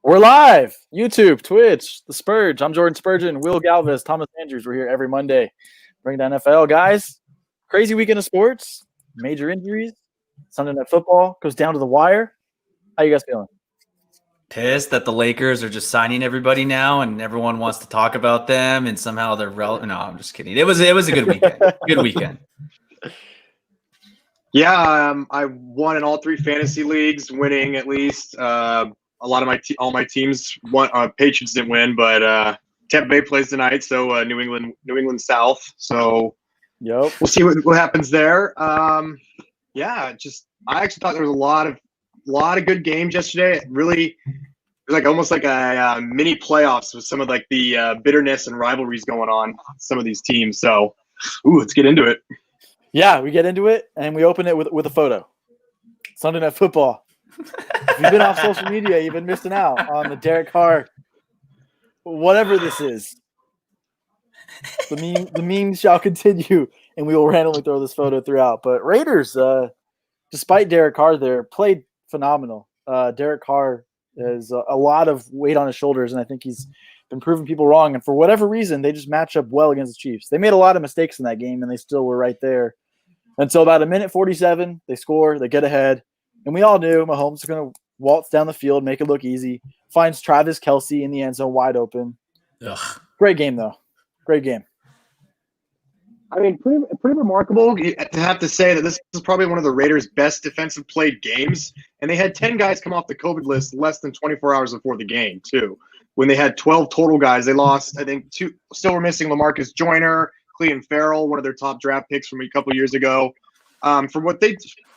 We're live. YouTube, Twitch, The Spurge. I'm Jordan Spurgeon, Will Galvez, Thomas Andrews. We're here every Monday. Bring down NFL. Guys, crazy weekend of sports. Major injuries. Sunday Night Football goes down to the wire. How you guys feeling? Pissed that the Lakers are just signing everybody now and everyone wants to talk about them and somehow they're relevant. No, I'm just kidding. It was a good weekend. Good weekend. Yeah, I won in all three fantasy leagues, winning at least. A lot of all my teams won. Patriots didn't win, but Tampa Bay plays tonight, so New England South. So Yep. We'll see what happens there. Yeah, I actually thought there was a lot of good games yesterday. It was like almost like a mini playoffs with some of like the bitterness and rivalries going on some of these teams. So, let's get into it. Yeah, we get into it and we open it with a photo. Sunday Night Football. If you've been off social media, you've been missing out on the Derek Carr, whatever this is. The meme shall continue, and we will randomly throw this photo throughout. But Raiders, despite Derek Carr there, played phenomenal. Derek Carr has a lot of weight on his shoulders, and I think he's been proving people wrong. And for whatever reason, they just match up well against the Chiefs. They made a lot of mistakes in that game, and they still were right there. Until about a minute 47, they score, they get ahead. And we all knew Mahomes was going to waltz down the field, make it look easy. Finds Travis Kelce in the end zone wide open. Ugh. Great game, though. Great game. I mean, pretty remarkable to have to say that this is probably one of the Raiders' best defensive played games. And they had 10 guys come off the COVID list less than 24 hours before the game, too. When they had 12 total guys, they lost, I think, two. Still were missing LaMarcus Joyner, Clelin Ferrell, one of their top draft picks from a couple years ago.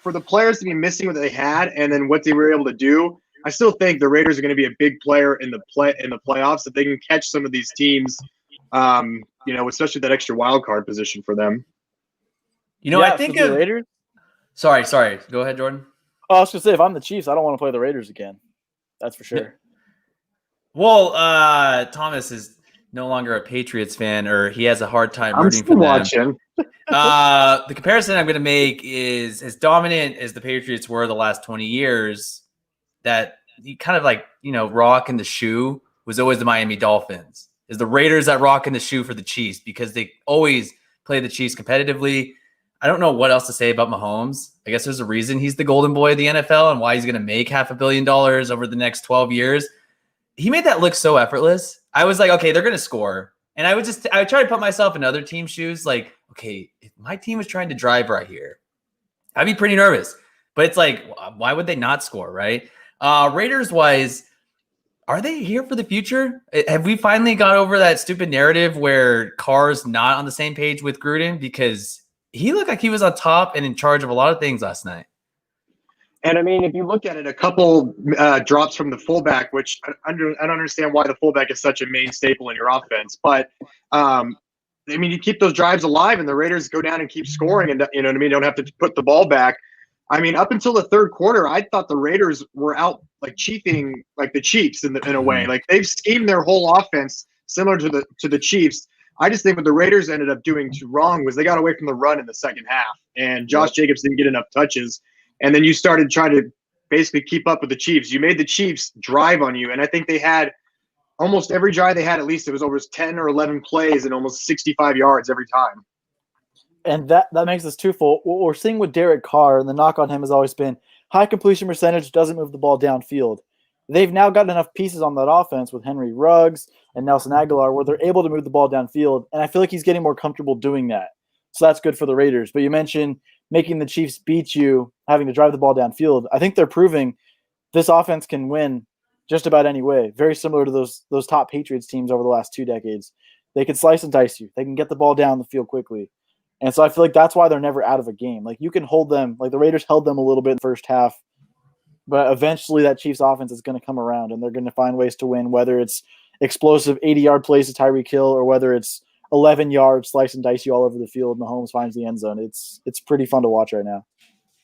For the players to be missing what they had and then what they were able to do, I still think the Raiders are going to be a big player in the playoffs if they can catch some of these teams, especially that extra wild card position for them. I think of the Raiders. Sorry. Go ahead, Jordan. Oh, I was going to say, if I'm the Chiefs, I don't want to play the Raiders again. That's for sure. Well, Thomas is no longer a Patriots fan, or he has a hard time rooting for them. Watching. The comparison I'm going to make is as dominant as the Patriots were the last 20 years, that you kind of like, rock in the shoe was always the Miami Dolphins. Is the Raiders that rock in the shoe for the Chiefs because they always play the Chiefs competitively. I don't know what else to say about Mahomes. I guess there's a reason he's the golden boy of the NFL and why he's going to make $500 million over the next 12 years. He made that look so effortless. I was like, okay, they're going to score. And I would try to put myself in other team shoes. Like, okay, if my team was trying to drive right here, I'd be pretty nervous. But it's like, why would they not score, right? Raiders-wise, are they here for the future? Have we finally got over that stupid narrative where Carr's not on the same page with Gruden? Because he looked like he was on top and in charge of a lot of things last night. And, I mean, if you look at it, a couple drops from the fullback, which I don't understand why the fullback is such a main staple in your offense. But, you keep those drives alive and the Raiders go down and keep scoring and, don't have to put the ball back. I mean, up until the third quarter, I thought the Raiders were out, like, chiefing, like the Chiefs in a way. Like, they've schemed their whole offense similar to the Chiefs. I just think what the Raiders ended up doing too wrong was they got away from the run in the second half. And Josh Jacobs didn't get enough touches. And then you started trying to basically keep up with the Chiefs. You made the Chiefs drive on you. And I think they had almost every drive they had, at least it was over 10 or 11 plays and almost 65 yards every time. And that makes us twofold. What we're seeing with Derek Carr, and the knock on him has always been high completion percentage, doesn't move the ball downfield. They've now got enough pieces on that offense with Henry Ruggs and Nelson Aguilar where they're able to move the ball downfield. And I feel like he's getting more comfortable doing that. So that's good for the Raiders. But you mentioned making the Chiefs beat you, having to drive the ball downfield. I think they're proving this offense can win just about any way. Very similar to those top Patriots teams over the last 2 decades. They can slice and dice you. They can get the ball down the field quickly. And so I feel like that's why they're never out of a game. Like, you can hold them. Like, the Raiders held them a little bit in the first half. But eventually that Chiefs offense is going to come around, and they're going to find ways to win, whether it's explosive 80-yard plays to Tyreek Hill or whether it's 11 yards, slice and dice you all over the field. Mahomes finds the end zone. It's pretty fun to watch right now.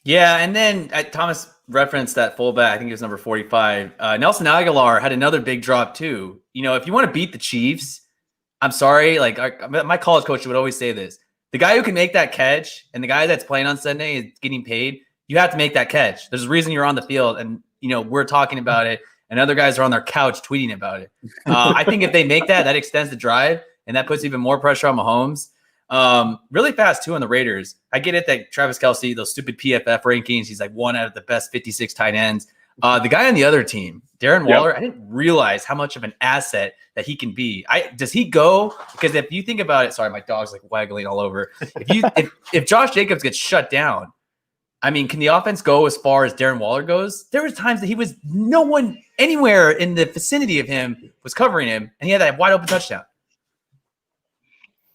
Yeah, and then Thomas referenced that fullback. I think it was number 45. Nelson Aguilar had another big drop too. If you want to beat the Chiefs, I'm sorry. Like, my college coach would always say this: the guy who can make that catch and the guy that's playing on Sunday is getting paid. You have to make that catch. There's a reason you're on the field, and we're talking about it. and other guys are on their couch tweeting about it. I think if they make that extends the drive, and that puts even more pressure on Mahomes. Really fast too on the Raiders. I get it that Travis Kelce, those stupid PFF rankings, he's like one out of the best 56 tight ends. The guy on the other team, Darren Waller, I didn't realize how much of an asset that he can be. Does he go? Because if you think about it, sorry, my dog's like waggling all over. If Josh Jacobs gets shut down, I mean, can the offense go as far as Darren Waller goes? There was times that no one anywhere in the vicinity of him was covering him, and he had that wide open touchdown.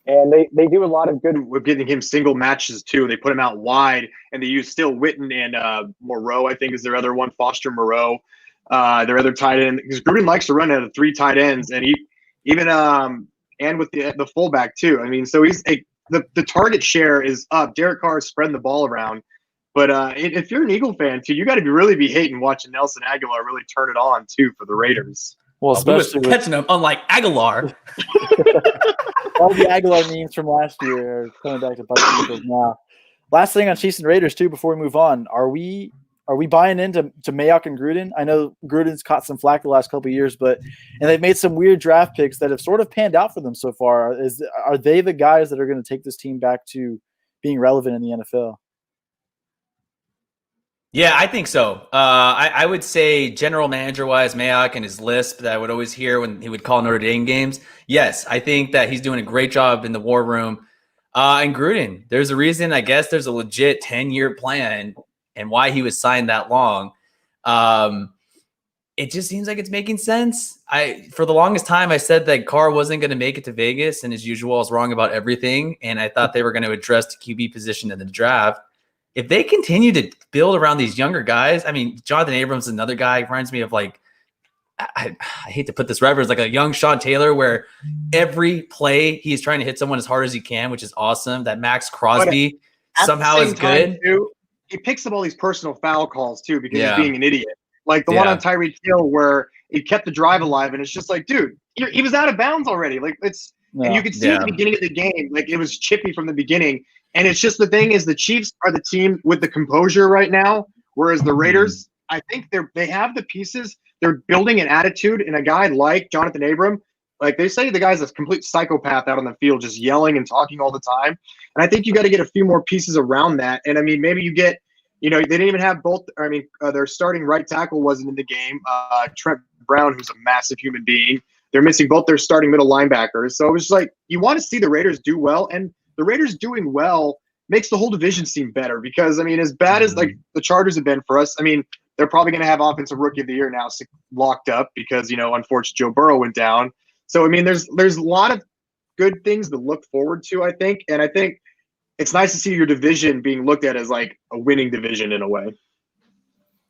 And they do a lot of good with getting him single matches too. They put him out wide, and they use Still Witten and Moreau, I think is their other one, Foster Moreau, their other tight end. Because Gruden likes to run out of 3 tight ends, and and with the fullback too. I mean, so the target share is up. Derek Carr is spreading the ball around. But if you're an Eagle fan too, you got to really be hating watching Nelson Aguilar really turn it on too for the Raiders. Well, especially with catching him, unlike Aguilar. All the Aguilar memes from last year are coming back to bite the Eagles now. Last thing on Chiefs and Raiders too, before we move on, are we buying into Mayock and Gruden? I know Gruden's caught some flack the last couple of years, and they've made some weird draft picks that have sort of panned out for them so far. Are they the guys that are going to take this team back to being relevant in the NFL? Yeah, I think so. I would say general manager-wise, Mayock and his lisp that I would always hear when he would call Notre Dame games. Yes, I think that he's doing a great job in the war room. And Gruden, there's a reason, I guess there's a legit 10-year plan and why he was signed that long. It just seems like it's making sense. For the longest time, I said that Carr wasn't going to make it to Vegas, and as usual, I was wrong about everything. And I thought they were going to address the QB position in the draft. If they continue to build around these younger guys, I mean, Jonathan Abrams is another guy. Reminds me of like, I hate to put this reference, like a young Sean Taylor, where every play he's trying to hit someone as hard as he can, which is awesome. That Max Crosby somehow is good. Too, he picks up all these personal foul calls too because he's being an idiot. Like the one on Tyreek Hill where he kept the drive alive, and it's just like, dude, he was out of bounds already. Like and you could see at the beginning of the game, like it was chippy from the beginning. And it's just the thing is the Chiefs are the team with the composure right now, whereas the Raiders, I think they have the pieces. They're building an attitude, and a guy like Jonathan Abram, like they say the guy's a complete psychopath out on the field, just yelling and talking all the time. And I think you got to get a few more pieces around that. And I mean, maybe you get, they didn't even have both. I mean, their starting right tackle wasn't in the game. Trent Brown, who's a massive human being. They're missing both their starting middle linebackers. So it was like, you want to see the Raiders do well, and the Raiders doing well makes the whole division seem better because, I mean, as bad as like the Chargers have been for us, I mean, they're probably going to have Offensive Rookie of the Year now locked up because, unfortunately Joe Burrow went down. So, I mean, there's a lot of good things to look forward to, I think. And I think it's nice to see your division being looked at as like a winning division in a way.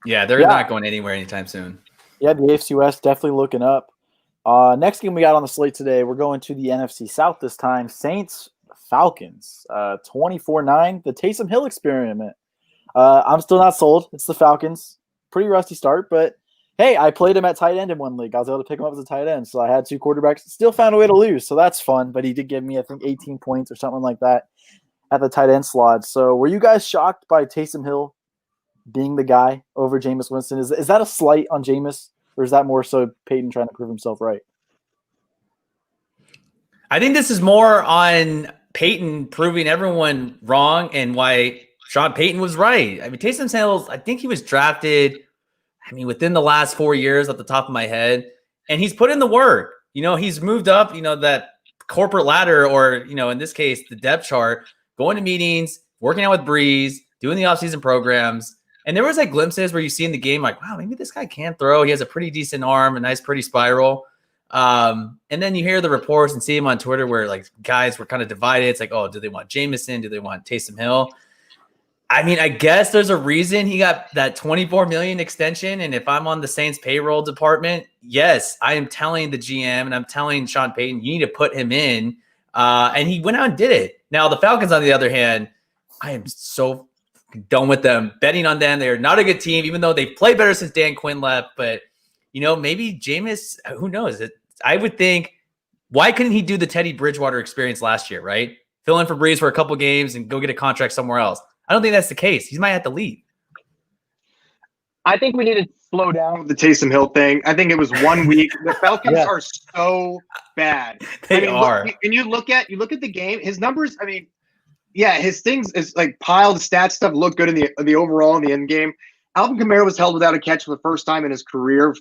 Yeah, they're not going anywhere anytime soon. Yeah, the AFC West definitely looking up. Next game we got on the slate today, we're going to the NFC South this time. Saints Falcons, 24-9, the Taysom Hill experiment. I'm still not sold. It's the Falcons. Pretty rusty start, but hey, I played him at tight end in one league. I was able to pick him up as a tight end, so I had 2 quarterbacks. Still found a way to lose, so that's fun, but he did give me, I think, 18 points or something like that at the tight end slot. So were you guys shocked by Taysom Hill being the guy over Jameis Winston? Is that a slight on Jameis, or is that more so Peyton trying to prove himself right? I think this is more on Peyton proving everyone wrong and why Sean Payton was right. I mean, Taysom Hill, I think he was drafted, within the last 4 years at the top of my head, and he's put in the work. He's moved up, that corporate ladder or, in this case, the depth chart, going to meetings, working out with Breeze, doing the offseason programs. And there was like glimpses where you see in the game, like, wow, maybe this guy can throw. He has a pretty decent arm, a nice, pretty spiral. And then you hear the reports and see him on Twitter where like guys were kind of divided. It's like, oh, do they want Jameson? Do they want Taysom Hill? I guess there's a reason he got that $24 million extension. And if I'm on the Saints payroll department, yes, I am telling the GM and I'm telling Sean Payton, you need to put him in. And he went out and did it. Now the Falcons, on the other hand, I am so done with them, betting on them. They're not a good team, even though they've played better since Dan Quinn left. But, maybe Jameis, who knows? I would think, why couldn't he do the Teddy Bridgewater experience last year, right? Fill in for Breeze for a couple games and go get a contract somewhere else. I don't think that's the case. He might have to leave. I think we need to slow down with the Taysom Hill thing. I think it was 1 week. The Falcons Yeah. are so bad. They are. And you look at the game. His numbers. I mean, yeah, his things is like piled stat stuff look good in the overall in the end game. Alvin Kamara was held without a catch for the first time in his career.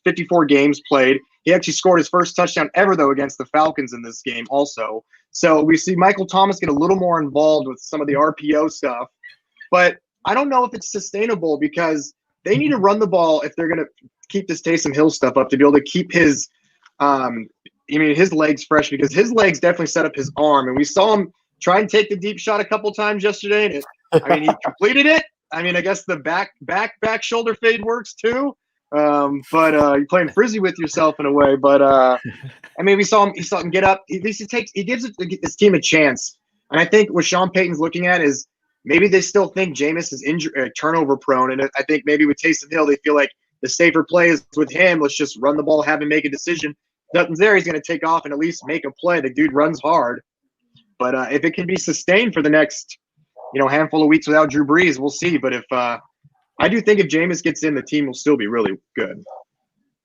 54 games played. He actually scored his first touchdown ever though against the Falcons in this game also. So we see Michael Thomas get a little more involved with some of the RPO stuff, but I don't know if it's sustainable because they need to run the ball if they're going to keep this Taysom Hill stuff up to be able to keep his, his legs fresh because his legs definitely set up his arm, and we saw him try and take the deep shot a couple times yesterday. And he completed it. I mean, I guess the back shoulder fade works too. But you're playing frisbee with yourself in a way. But we saw him get up. He gives his team a chance. And I think what Sean Payton's looking at is maybe they still think Jameis is turnover prone. And I think maybe with Taysom Hill, they feel like the safer play is with him. Let's just run the ball, have him make a decision. Nothing's there. He's going to take off and at least make a play. The dude runs hard. But if it can be sustained for the next, handful of weeks without Drew Brees, we'll see. But if I do think if Jameis gets in, the team will still be really good.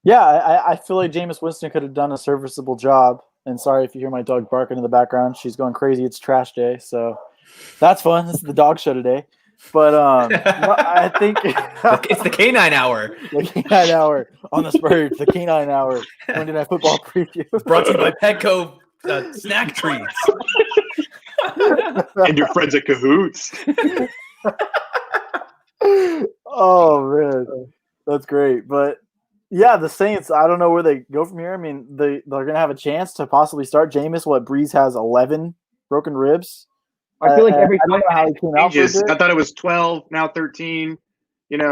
Yeah, I feel like Jameis Winston could have done a serviceable job. And sorry if you hear my dog barking in the background. She's going crazy. It's trash day, so that's fun. This is the dog show today. But I think it's the Canine Hour. The Canine Hour on the Spurs. The Canine Hour. Monday Night Football preview. Brought to you by Petco snack treats. And your friends at Cahoots. Oh man, that's great. But yeah, the Saints, I don't know where they go from here. I mean, they're gonna have a chance to possibly start Jameis. Breeze has 11 broken ribs. I feel like every I don't know how he came out for Changes. it. I thought it was 12, now 13. Quick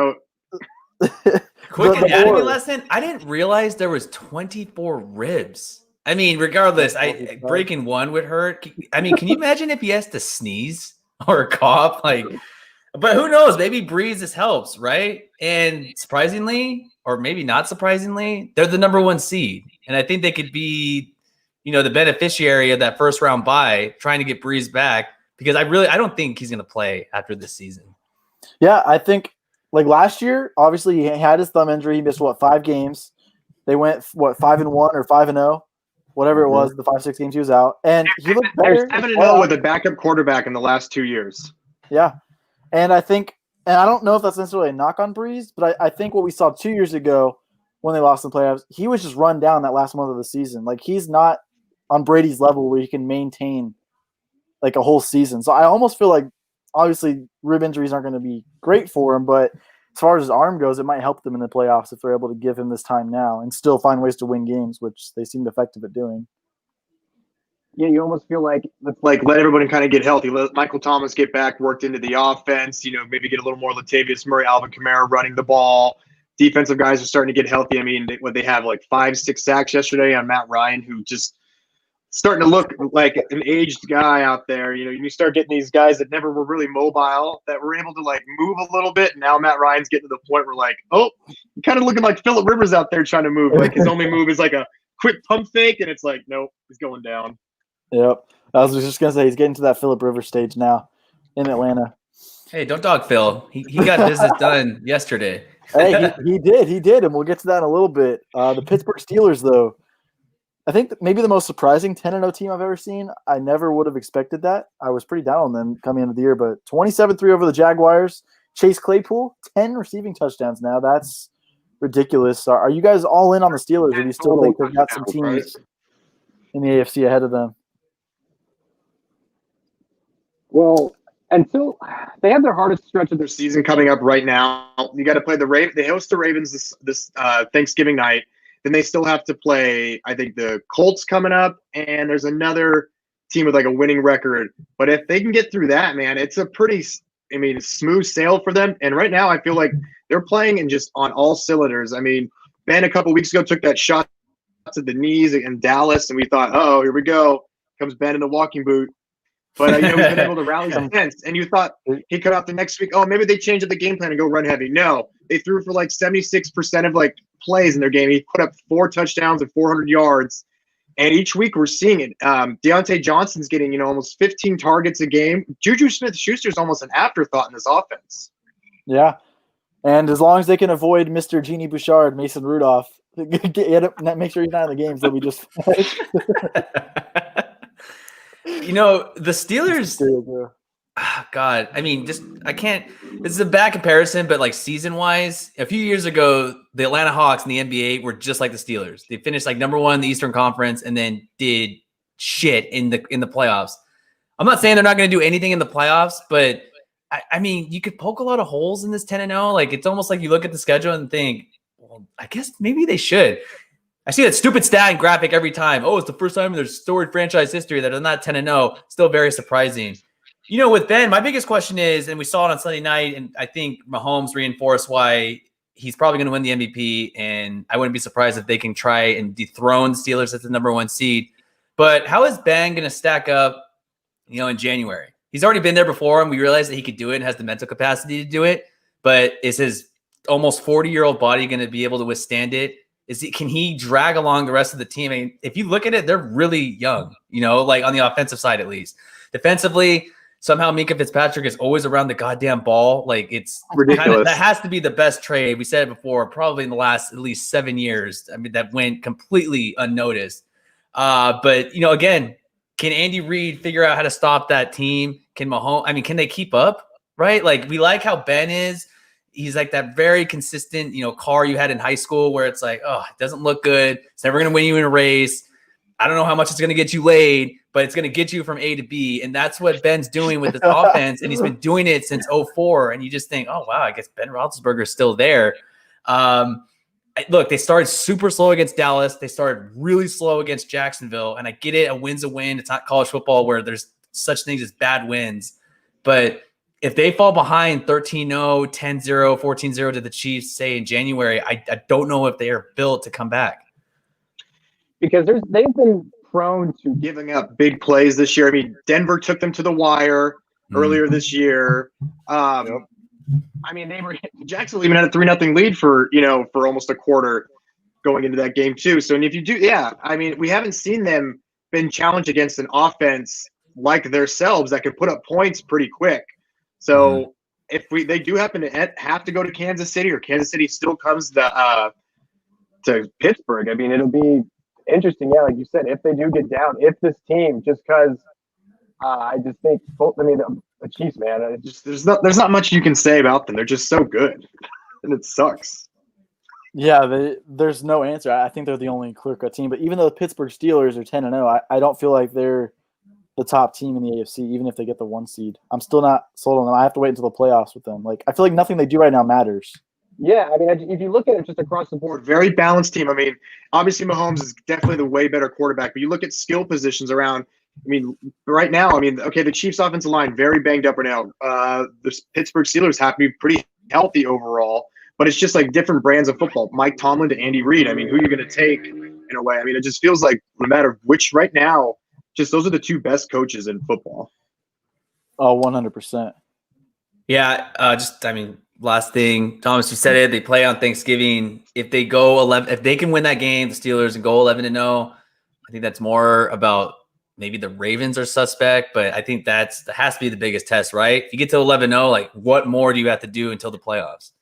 The anatomy board. lesson. I didn't realize there was 24 ribs. I mean, regardless, breaking one would hurt. I mean, can you imagine if he has to sneeze or cough? But who knows? Maybe Breeze this helps, right? And surprisingly, or maybe not surprisingly, they're the number 1 seed, and I think they could be, the beneficiary of that first round bye, trying to get Breeze back because I don't think he's going to play after this season. Yeah, I think last year, obviously he had his thumb injury. He missed 5 games. They went 5-1 or 5-0, whatever it was. The 5-6 games he was out, and he looked better. 7-0 with a backup quarterback in the last 2 years. Yeah, and I think, and I don't know if that's necessarily a knock on Breeze, but I think what we saw 2 years ago when they lost in the playoffs, he was just run down that last month of the season. He's not on Brady's level where he can maintain a whole season. So I almost feel like, obviously, rib injuries aren't going to be great for him, but as far as his arm goes, it might help them in the playoffs if they're able to give him this time now and still find ways to win games, which they seemed effective at doing. Yeah, you almost feel like let everybody kind of get healthy. Let Michael Thomas get back, worked into the offense. Maybe get a little more Latavius Murray, Alvin Kamara running the ball. Defensive guys are starting to get healthy. I mean, they have 5-6 sacks yesterday on Matt Ryan, who just starting to look like an aged guy out there. You start getting these guys that never were really mobile that were able to move a little bit. And now Matt Ryan's getting to the point where you're kind of looking like Phillip Rivers out there trying to move. His only move is a quick pump fake, and it's nope, he's going down. Yep. I was just going to say, he's getting to that Phillip Rivers stage now in Atlanta. Hey, don't dog Phil. He got business done yesterday. Hey, he did, and we'll get to that in a little bit. The Pittsburgh Steelers, though, I think maybe the most surprising 10-0 team I've ever seen. I never would have expected that. I was pretty down on them coming into the year, but 27-3 over the Jaguars. Chase Claypool, 10 receiving touchdowns now. That's ridiculous. Are you guys all in on the Steelers, or do you still think they've got some teams in the AFC ahead of them? Well, until they have their hardest stretch of Their season coming up right now. You got to play the Ravens. They host the Ravens this Thanksgiving night. Then they still have to play, I think, the Colts coming up, and there's another team with a winning record. But if they can get through that, man, it's a pretty, smooth sail for them. And right now, I feel like they're playing and just on all cylinders. I mean, Ben a couple weeks ago took that shot to the knees in Dallas, and we thought, oh, here we go. Comes Ben in the walking boot. But he's been able to rally since. And you thought he'd come out the next week. Oh, maybe they changed up the game plan and go run heavy. No, they threw for 76% of plays in their game. He put up 4 touchdowns and 400 yards. And each week we're seeing it. Deontay Johnson's getting almost 15 targets a game. Juju Smith-Schuster's almost an afterthought in this offense. Yeah. And as long as they can avoid Mr. Genie Bouchard, Mason Rudolph, make sure he's not in the games, they'll be just fine. The Steelers. God, I mean, I can't. This is a bad comparison, but like season-wise, a few years ago, the Atlanta Hawks in the NBA were just like the Steelers. They finished like number 1 in the Eastern Conference, and then did shit in the playoffs. I'm not saying they're not going to do anything in the playoffs, but I mean, you could poke a lot of holes in this 10-0. Like, it's almost like you look at the schedule and think, well, I guess maybe they should. I see that stupid stat and graphic every time. Oh, it's the first time in their storied franchise history that they're not 10-0. Still very surprising. With Ben, my biggest question is, and we saw it on Sunday night, and I think Mahomes reinforced why he's probably going to win the MVP, and I wouldn't be surprised if they can try and dethrone the Steelers as the number 1 seed. But how is Ben going to stack up, in January? He's already been there before, and we realized that he could do it and has the mental capacity to do it. But is his almost 40-year-old body going to be able to withstand it? Can he drag along the rest of the team? I mean, if you look at it, they're really young, like on the offensive side at least. Defensively, somehow Minkah Fitzpatrick is always around the goddamn ball. Like, it's ridiculous. That has to be the best trade. We said it before, probably in the last at least 7 years. I mean, that went completely unnoticed. But again, can Andy Reid figure out how to stop that team? Can Mahomes? I mean, can they keep up? Right? Like, we like how Ben is. He's like that very consistent, car you had in high school where it's like, oh, it doesn't look good. It's never going to win you in a race. I don't know how much it's going to get you laid, but it's going to get you from A to B. And that's what Ben's doing with his offense. And he's been doing it since 2004. And you just think, oh, wow, I guess Ben Roethlisberger is still there. Look, they started super slow against Dallas. They started really slow against Jacksonville. And I get it. A win's a win. It's not college football where there's such things as bad wins. But if they fall behind 13-0, 10-0, 14-0 to the Chiefs, say in January, I don't know if they are built to come back. Because they've been prone to giving up big plays this year. I mean, Denver took them to the wire earlier this year. I mean, Jacksonville even had a 3-0 lead for almost a quarter going into that game too. So, and if you do, I mean, we haven't seen them been challenged against an offense like themselves that can put up points pretty quick. So if they do happen to have to go to Kansas City, or Kansas City still comes to Pittsburgh, I mean, it'll be interesting. Yeah, like you said, if they do get down, if this team, just because I just think, the Chiefs, man, there's not much you can say about them. They're just so good, and it sucks. Yeah, there's no answer. I think they're the only clear-cut team. But even though the Pittsburgh Steelers are 10-0, I don't feel like they're the top team in the AFC, even if they get the 1 seed. I'm still not sold on them. I have to wait until the playoffs with them. Like, I feel like nothing they do right now matters. Yeah, I mean, if you look at it just across the board, very balanced team. I mean, obviously Mahomes is definitely the way better quarterback, but you look at skill positions around. I mean, right now, okay, the Chiefs' offensive line very banged up right now. The Pittsburgh Steelers have to be pretty healthy overall, but it's just like different brands of football. Mike Tomlin to Andy Reid. I mean, who are you going to take in a way? I mean, it just feels like no matter which right now, just those are the 2 best coaches in football. Oh, 100%. Yeah, last thing, Thomas, you said it. They play on Thanksgiving. If they go 11, if they can win that game, the Steelers, and go 11-0, I think that's more about maybe the Ravens are suspect. But I think that has to be the biggest test, right? If you get to 11-0, like, what more do you have to do until the playoffs?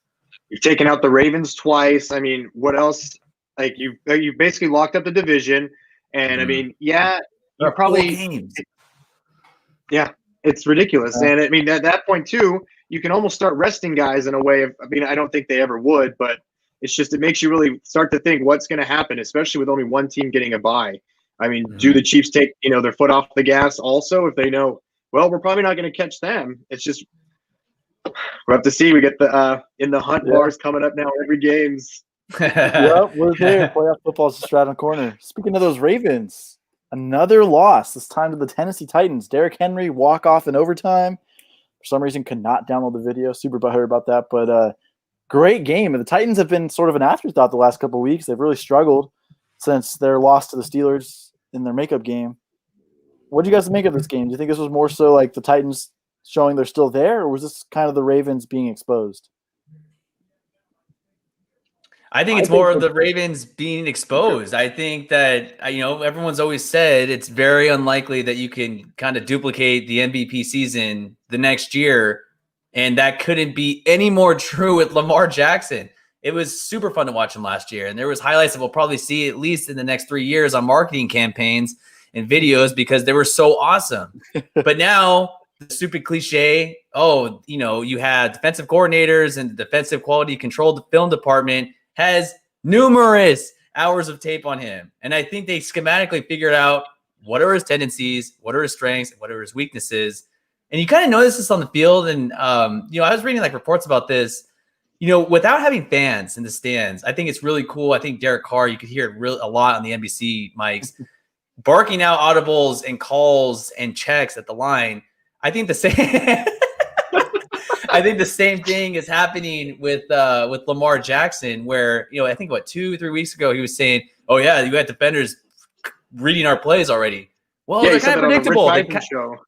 You've taken out the Ravens twice. I mean, what else? Like, you basically locked up the division, and I mean, you're probably games. It's ridiculous. And I mean, at that point too, you can almost start resting guys in a way of, I mean, I don't think they ever would, but it's just, it makes you really start to think what's going to happen, especially with only one team getting a bye. I mean, do the Chiefs take, their foot off the gas also if they know, well, we're probably not going to catch them. It's just, we'll have to see. We get the in the hunt bars coming up now every games. Yep, we're there. Playoff football's just right on the corner. Speaking of those Ravens, another loss, this time to the Tennessee Titans. Derrick Henry walk off in overtime. For some reason, could not download the video. Super butthurt about that. But great game. And the Titans have been sort of an afterthought the last couple of weeks. They've really struggled since their loss to the Steelers in their makeup game. What do you guys make of this game? Do you think this was more so like the Titans showing they're still there, or was this kind of the Ravens being exposed? I think it's more of the Ravens being exposed. I think that, everyone's always said it's very unlikely that you can kind of duplicate the MVP season the next year And that couldn't be any more true with Lamar Jackson. It was super fun to watch him last year. And there was highlights that we'll probably see at least in the next 3 years on marketing campaigns and videos because they were so awesome. But now the stupid cliche, you had defensive coordinators and the defensive quality control film department has numerous hours of tape on him. And I think they schematically figured out what are his tendencies, what are his strengths, and what are his weaknesses. And you kind of notice this on the field. And, I was reading like reports about this, without having fans in the stands. I think it's really cool. I think Derek Carr, you could hear it a lot on the NBC mics, barking out audibles and calls and checks at the line. I think the same I think the same thing is happening with Lamar Jackson, where, I think 2-3 weeks ago he was saying, "Oh yeah, you had defenders reading our plays already." Well, they're kind of predictable.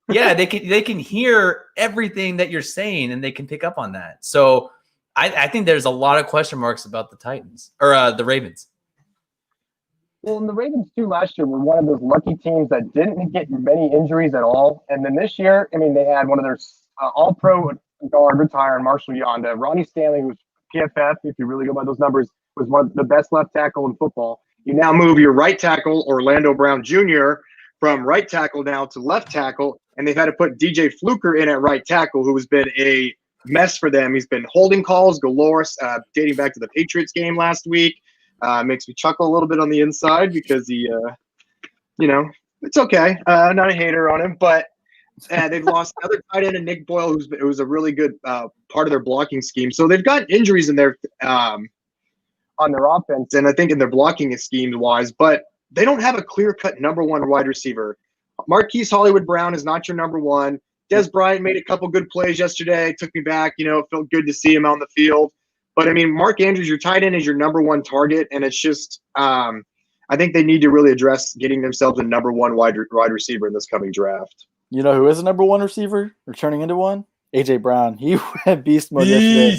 They can hear everything that you're saying and they can pick up on that. So I think there's a lot of question marks about the Titans or the Ravens. Well, and the Ravens too last year were one of those lucky teams that didn't get many injuries at all. And then this year, they had one of their all-pro guard retire, Marshall Yonda. Ronnie Stanley, who's PFF, if you really go by those numbers, was one of the best left tackle in football. You now move your right tackle, Orlando Brown Jr., from right tackle now to left tackle, and they've had to put DJ Fluker in at right tackle, who has been a mess for them. He's been holding calls galore, dating back to the Patriots game last week. Makes me chuckle a little bit on the inside because he, it's okay. Not a hater on him, but they've lost another tight end, Nick Boyle, who's a really good part of their blocking scheme. So they've got injuries in their on their offense, and I think in their blocking scheme wise, but they don't have a clear-cut number one wide receiver. Marquise Hollywood Brown is not your number one. Des Bryant made a couple good plays yesterday. Took me back. It felt good to see him on the field. But, Mark Andrews, your tight end, is your number one target, and it's just I think they need to really address getting themselves a number one wide receiver in this coming draft. You know who is a number one receiver or turning into one? A.J. Brown. He went beast mode yesterday.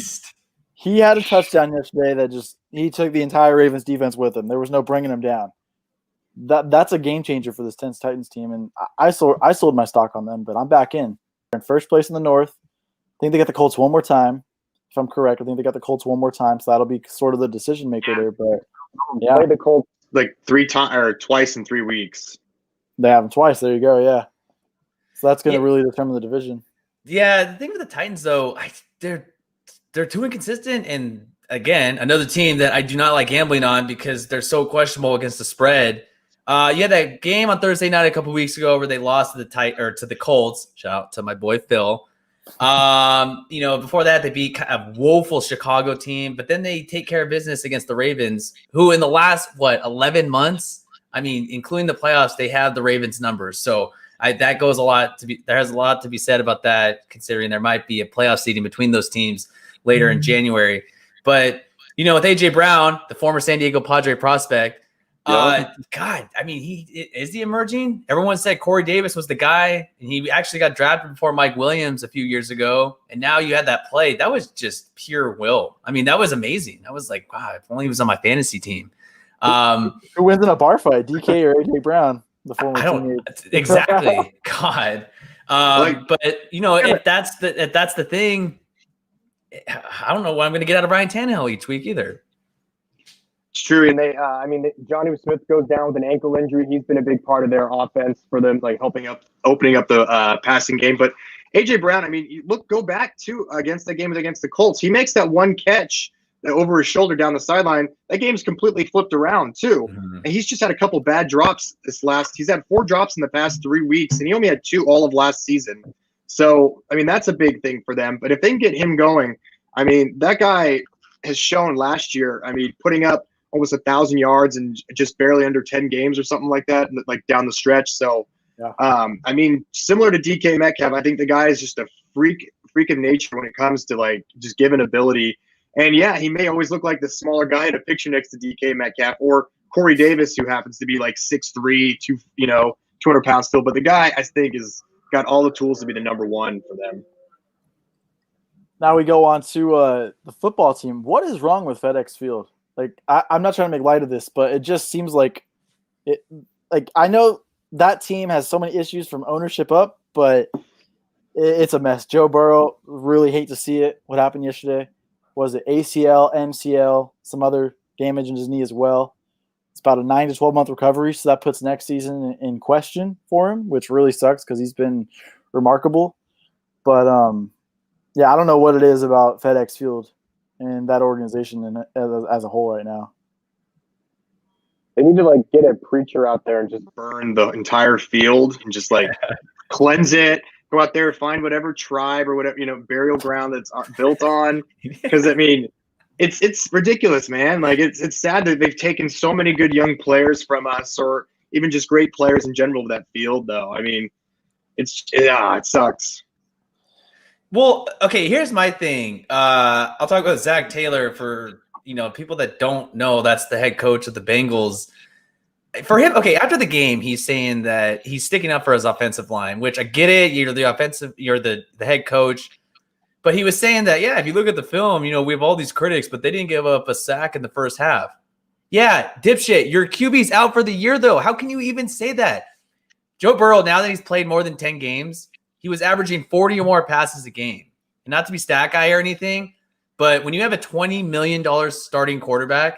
He had a touchdown yesterday that he took the entire Ravens defense with him. There was no bringing him down. That's a game changer for this Titans team, and I sold my stock on them, but I'm back in. They're in first place in the North. I think they got the Colts one more time. If I'm correct, I think they got the Colts one more time, so that'll be sort of the decision maker there. But yeah, play the Colts like twice in 3 weeks. They have them twice. There you go. Yeah, so that's going to really determine the division. Yeah, the thing with the Titans though, they're too inconsistent, and again, another team that I do not like gambling on because they're so questionable against the spread. You had that game on Thursday night a couple weeks ago where they lost to the Colts. Shout out to my boy Phil. Before that they beat a woeful Chicago team, but then they take care of business against the Ravens, who in the last 11 months, including the playoffs, they have the Ravens numbers. So that goes there has a lot to be said about that, considering there might be a playoff seeding between those teams later in January. But with AJ Brown, the former San Diego Padre prospect, is he emerging? Everyone said Corey Davis was the guy, and he actually got drafted before Mike Williams a few years ago. And now you had that play. That was just pure will. That was amazing. I was like, wow, if only he was on my fantasy team. Who wins in a bar fight, DK or AJ Brown? The former teammate. Exactly. God. But if that's the thing, I don't know what I'm going to get out of Ryan Tannehill each week either. It's true. And Johnny Smith goes down with an ankle injury. He's been a big part of their offense for them, like opening up the passing game. But AJ Brown, go back to against the game against the Colts. He makes that one catch over his shoulder down the sideline. That game's completely flipped around too. Mm-hmm. And he's just had a couple bad drops he's had 4 drops in the past 3 weeks, and he only had 2 all of last season. So, that's a big thing for them. But if they can get him going, that guy has shown last year, putting up almost 1,000 yards in just barely under 10 games or something like that, like down the stretch. So, similar to DK Metcalf, I think the guy is just a freak of nature when it comes to just given ability. And yeah, he may always look like the smaller guy in a picture next to DK Metcalf or Corey Davis, who happens to be 6'3", 200 pounds still. But the guy, I think, is got all the tools to be the number one for them. Now we go on to the football team. What is wrong with FedEx Field? I'm not trying to make light of this, but it just seems like it. I know that team has so many issues from ownership up, but it's a mess. Joe Burrow, really hate to see it. What happened yesterday? Was it ACL, MCL, some other damage in his knee as well? It's about a 9 to 12 month recovery, so that puts next season in question for him, which really sucks because he's been remarkable. But yeah, I don't know what it is about FedEx Field and that organization as a whole right now. They need to like get a preacher out there and just Burn the entire field and just like cleanse it. Go out there, find whatever tribe or whatever, burial ground that's built on. Because I mean, it's ridiculous, man. Like it's sad that they've taken so many good young players from us, or even just great players in general of that field. Though I mean, it sucks. Well, okay, here's my thing. I'll talk about Zach Taylor for people that don't know. That's the head coach of the Bengals. For him, okay, after the game, he's saying that he's sticking up for his offensive line, which I get it. You're the head coach. But he was saying that, yeah, if you look at the film, we have all these critics, but they didn't give up a sack in the first half. Yeah, dipshit, your QB's out for the year, though. How can you even say that? Joe Burrow, now that he's played more than 10 games, he was averaging 40 or more passes a game. And not to be stat guy or anything, but when you have a $20 million starting quarterback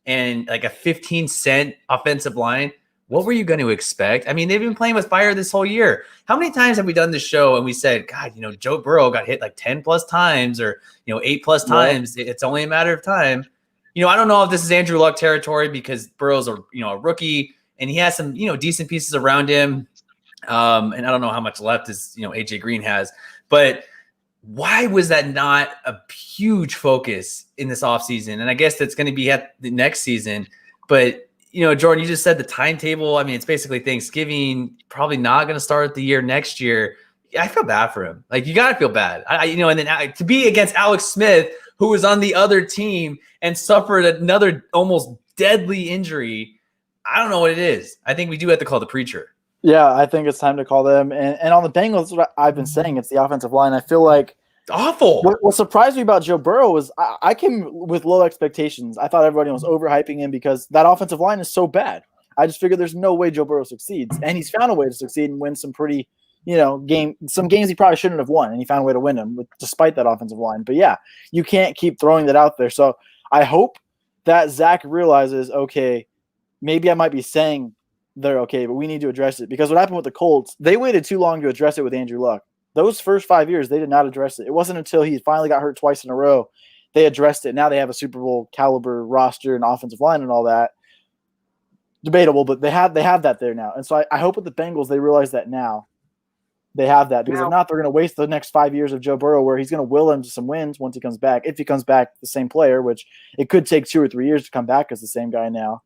and like a 15-cent offensive line, what were you going to expect? I mean, they've been playing with fire this whole year. How many times have we done this show and we said, God, Joe Burrow got hit like 10 plus times or, 8 plus times. It's only a matter of time. I don't know if this is Andrew Luck territory because Burrow's a rookie and he has some, decent pieces around him. And I don't know how much left is, AJ Green has, but why was that not a huge focus in this offseason? And I guess that's going to be at the next season, but Jordan, you just said the timetable. I mean, it's basically Thanksgiving, probably not going to start the year next year. I feel bad for him. Like, you got to feel bad. And then to be against Alex Smith, who was on the other team and suffered another almost deadly injury, I don't know what it is. I think we do have to call the preacher. Yeah, I think it's time to call them. And on the Bengals, what I've been saying, it's the offensive line. I feel like awful. What surprised me about Joe Burrow was I came with low expectations. I thought everybody was overhyping him because that offensive line is so bad. I just figured there's no way Joe Burrow succeeds, and he's found a way to succeed and win some pretty, some games he probably shouldn't have won, and he found a way to win them despite that offensive line. But yeah, you can't keep throwing that out there. So I hope that Zach realizes, okay, maybe I might be saying they're okay, but we need to address it because what happened with the Colts, they waited too long to address it with Andrew Luck. Those first 5 years, they did not address it. It wasn't until he finally got hurt twice in a row they addressed it. Now they have a Super Bowl caliber roster and offensive line and all that. Debatable, but they have that there now. And so I hope with the Bengals they realize that now. They have that because if not, they're going to waste the next 5 years of Joe Burrow where he's going to will him to some wins once he comes back. If he comes back the same player, which it could take 2 or 3 years to come back as the same guy now.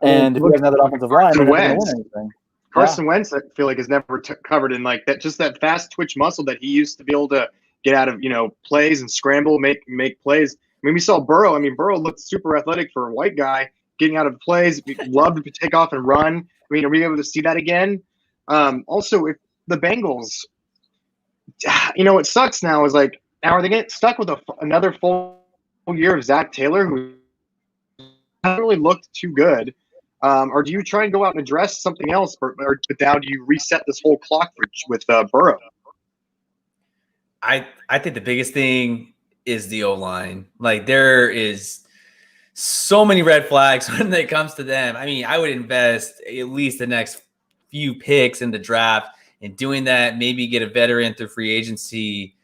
And if he doesn't have that offensive line, they're not going to win anything. Carson Wentz, I feel like, is never covered in like that. Just that fast twitch muscle that he used to be able to get out of, plays and scramble, make plays. I mean, we saw Burrow. I mean, Burrow looked super athletic for a white guy, getting out of plays. Loved to take off and run. I mean, are we able to see that again? Also, if the Bengals, what sucks now is like, now are they getting stuck with another full year of Zach Taylor, who hasn't really looked too good? Or do you try and go out and address something else, but now do you reset this whole clock with Burrow? I think the biggest thing is the O-line. Like, there is so many red flags when it comes to them. I mean, I would invest at least the next few picks in the draft and doing that, maybe get a veteran through free agency,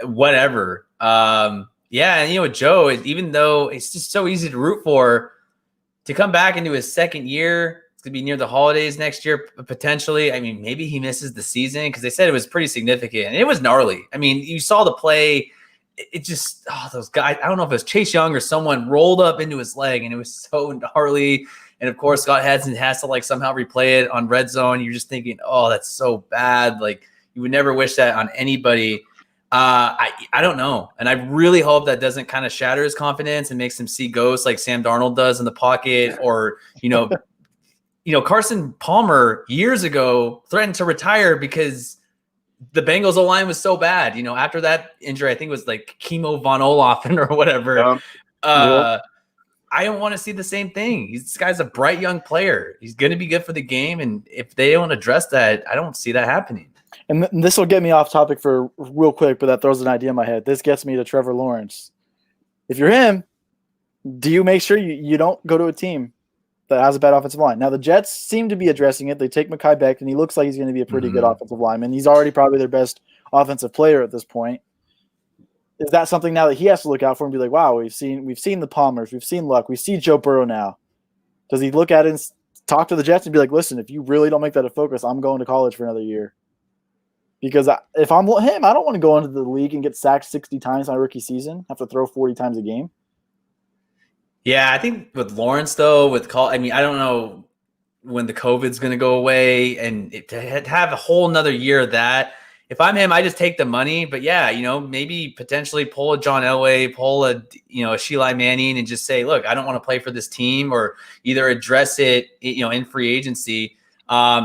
whatever. Yeah, and Joe, even though it's just so easy to root for, to come back into his second year, it's going to be near the holidays next year, potentially. I mean, maybe he misses the season because they said it was pretty significant. And it was gnarly. I mean, you saw the play. It just, those guys, I don't know if it was Chase Young or someone rolled up into his leg, and it was so gnarly. And, of course, Scott Hansen has to, somehow replay it on Red Zone. You're just thinking, oh, that's so bad. Like, you would never wish that on anybody. I don't know. And I really hope that doesn't kind of shatter his confidence and makes him see ghosts like Sam Darnold does in the pocket, or, Carson Palmer years ago threatened to retire because the Bengals O-line was so bad. After that injury, I think it was like Chemo Von Olafen or whatever. I don't want to see the same thing. This guy's a bright young player. He's going to be good for the game. And if they don't address that, I don't see that happening. And this will get me off topic for real quick, but that throws an idea in my head. This gets me to Trevor Lawrence. If you're him, do you make sure you don't go to a team that has a bad offensive line? Now, the Jets seem to be addressing it. They take Mekhi Beck, and he looks like he's going to be a pretty good offensive lineman. He's already probably their best offensive player at this point. Is that something now that he has to look out for and be like, wow, we've seen the Palmers, we've seen Luck, we see Joe Burrow now. Does he look at it and talk to the Jets and be like, listen, if you really don't make that a focus, I'm going to college for another year? Because if I'm him, I don't want to go into the league and get sacked 60 times my rookie season, have to throw 40 times a game. Yeah, I think with Lawrence, though, I don't know when the COVID's going to go away, and to have a whole nother year of that. If I'm him, I just take the money. But yeah, maybe potentially pull a John Elway, pull a Sheila Manning, and just say, look, I don't want to play for this team, or either address it, in free agency.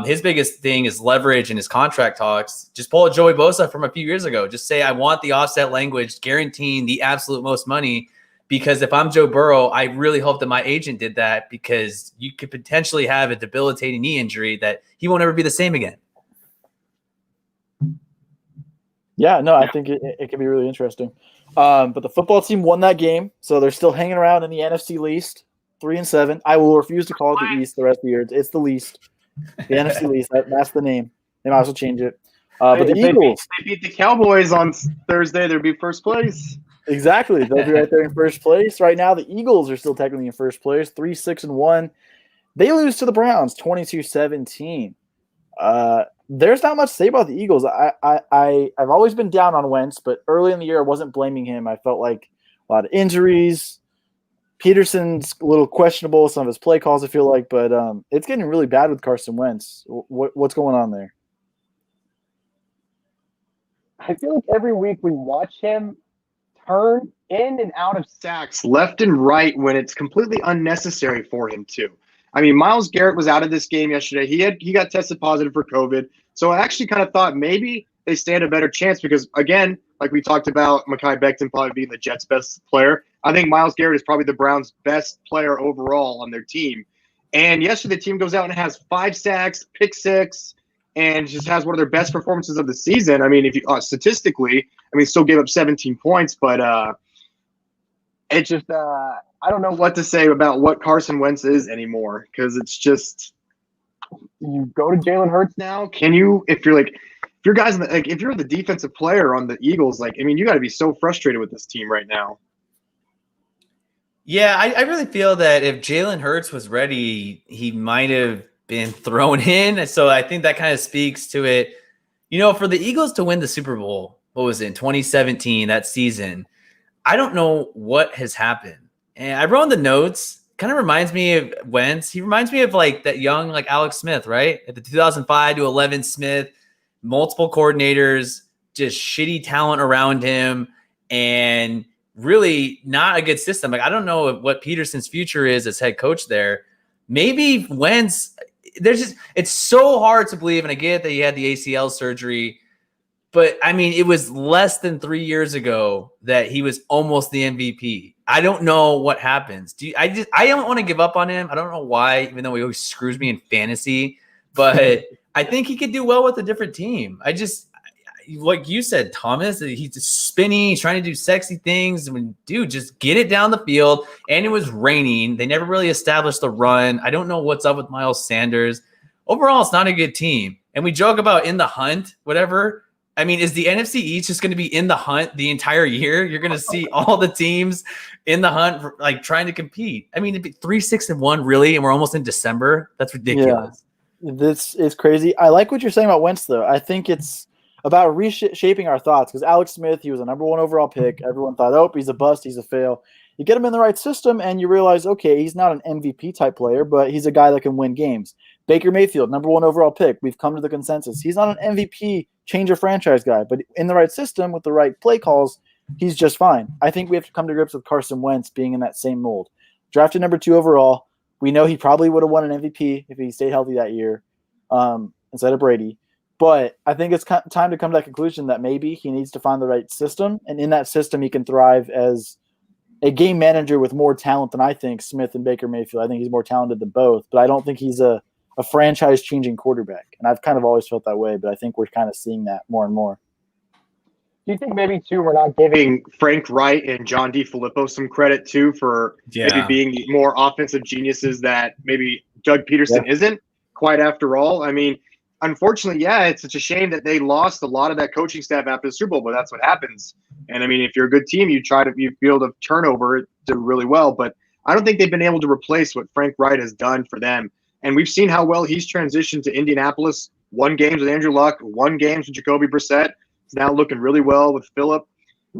His biggest thing is leverage in his contract talks. Just pull a Joey Bosa from a few years ago. Just say, I want the offset language guaranteeing the absolute most money. Because if I'm Joe Burrow, I really hope that my agent did that, because you could potentially have a debilitating knee injury that he won't ever be the same again. Yeah, no, I think it could be really interesting. But the football team won that game, so they're still hanging around in the NFC least, 3-7. I will refuse to call it the East the rest of the year. It's the least. The NFC least. That's the name. They might as well change it. But the Eagles. They beat the Cowboys on Thursday. They'll be first place. Exactly. They'll be right there in first place. Right now, the Eagles are still technically in first place, 3-6-1. They lose to the Browns, 22-17. There's not much to say about the Eagles. I've always been down on Wentz, but early in the year, I wasn't blaming him. I felt like a lot of injuries. Peterson's a little questionable, some of his play calls, I feel like, but it's getting really bad with Carson Wentz. What's going on there? I feel like every week we watch him turn in and out of sacks left and right when it's completely unnecessary for him to. I mean, Myles Garrett was out of this game yesterday. He got tested positive for COVID. So I actually kind of thought maybe they stand a better chance because, again, like we talked about, Mekhi Becton probably being the Jets' best player. I think Myles Garrett is probably the Browns' best player overall on their team. And yesterday, the team goes out and has 5 sacks, pick 6, and just has one of their best performances of the season. I mean, if you statistically, still gave up 17 points, but it just I don't know what to say about what Carson Wentz is anymore, because it's just, you go to Jalen Hurts now. Can you, if you're the defensive player on the Eagles, you got to be so frustrated with this team right now. Yeah, I really feel that if Jalen Hurts was ready, he might have been thrown in. So I think that kind of speaks to it. For the Eagles to win the Super Bowl, what was it, in 2017, that season, I don't know what has happened. And I wrote in the notes, kind of reminds me of Wentz. He reminds me of that young, Alex Smith, right? At the 2005 to 11 Smith, multiple coordinators, just shitty talent around him, and really not a good system. I don't know what Peterson's future is as head coach there. Maybe Wentz, it's so hard to believe, and I get that he had the ACL surgery, but it was less than 3 years ago that he was almost the MVP. I don't know what happens. I don't want to give up on him. I don't know why, even though he always screws me in fantasy, but I think he could do well with a different team. Like you said, Thomas, he's just spinning. He's trying to do sexy things. Dude, just get it down the field. And it was raining. They never really established the run. I don't know what's up with Miles Sanders. Overall, it's not a good team. And we joke about in the hunt, whatever. Is the NFC East just going to be in the hunt the entire year? You're going to see all the teams in the hunt, trying to compete. It'd be 3-6-1, really, and we're almost in December. That's ridiculous. Yeah, this is crazy. I like what you're saying about Wentz, though. I think it's about reshaping our thoughts, because Alex Smith, he was a number 1 overall pick. Everyone thought, oh, he's a bust, he's a fail. You get him in the right system, and you realize, okay, he's not an MVP type player, but he's a guy that can win games. Baker Mayfield, number 1 overall pick. We've come to the consensus. He's not an MVP change of franchise guy, but in the right system with the right play calls, he's just fine. I think we have to come to grips with Carson Wentz being in that same mold. Drafted number 2 overall. We know he probably would have won an MVP if he stayed healthy that year instead of Brady. But I think it's time to come to that conclusion that maybe he needs to find the right system, and in that system he can thrive as a game manager with more talent than I think Smith and Baker Mayfield. I think he's more talented than both, but I don't think he's a a franchise-changing quarterback. And I've kind of always felt that way, but I think we're kind of seeing that more and more. Do you think maybe too we're not Giving Frank Wright and John DeFilippo some credit too for maybe being the more offensive geniuses that maybe Doug Peterson isn't quite after all? I mean, unfortunately, it's such a shame that they lost a lot of that coaching staff after the Super Bowl, but that's what happens. And I mean, if you're a good team, you build a turnover to really well, but I don't think they've been able to replace what Frank Wright has done for them. And we've seen how well he's transitioned to Indianapolis. Won games with Andrew Luck, won games with Jacoby Brissett. He's now looking really well with Phillip.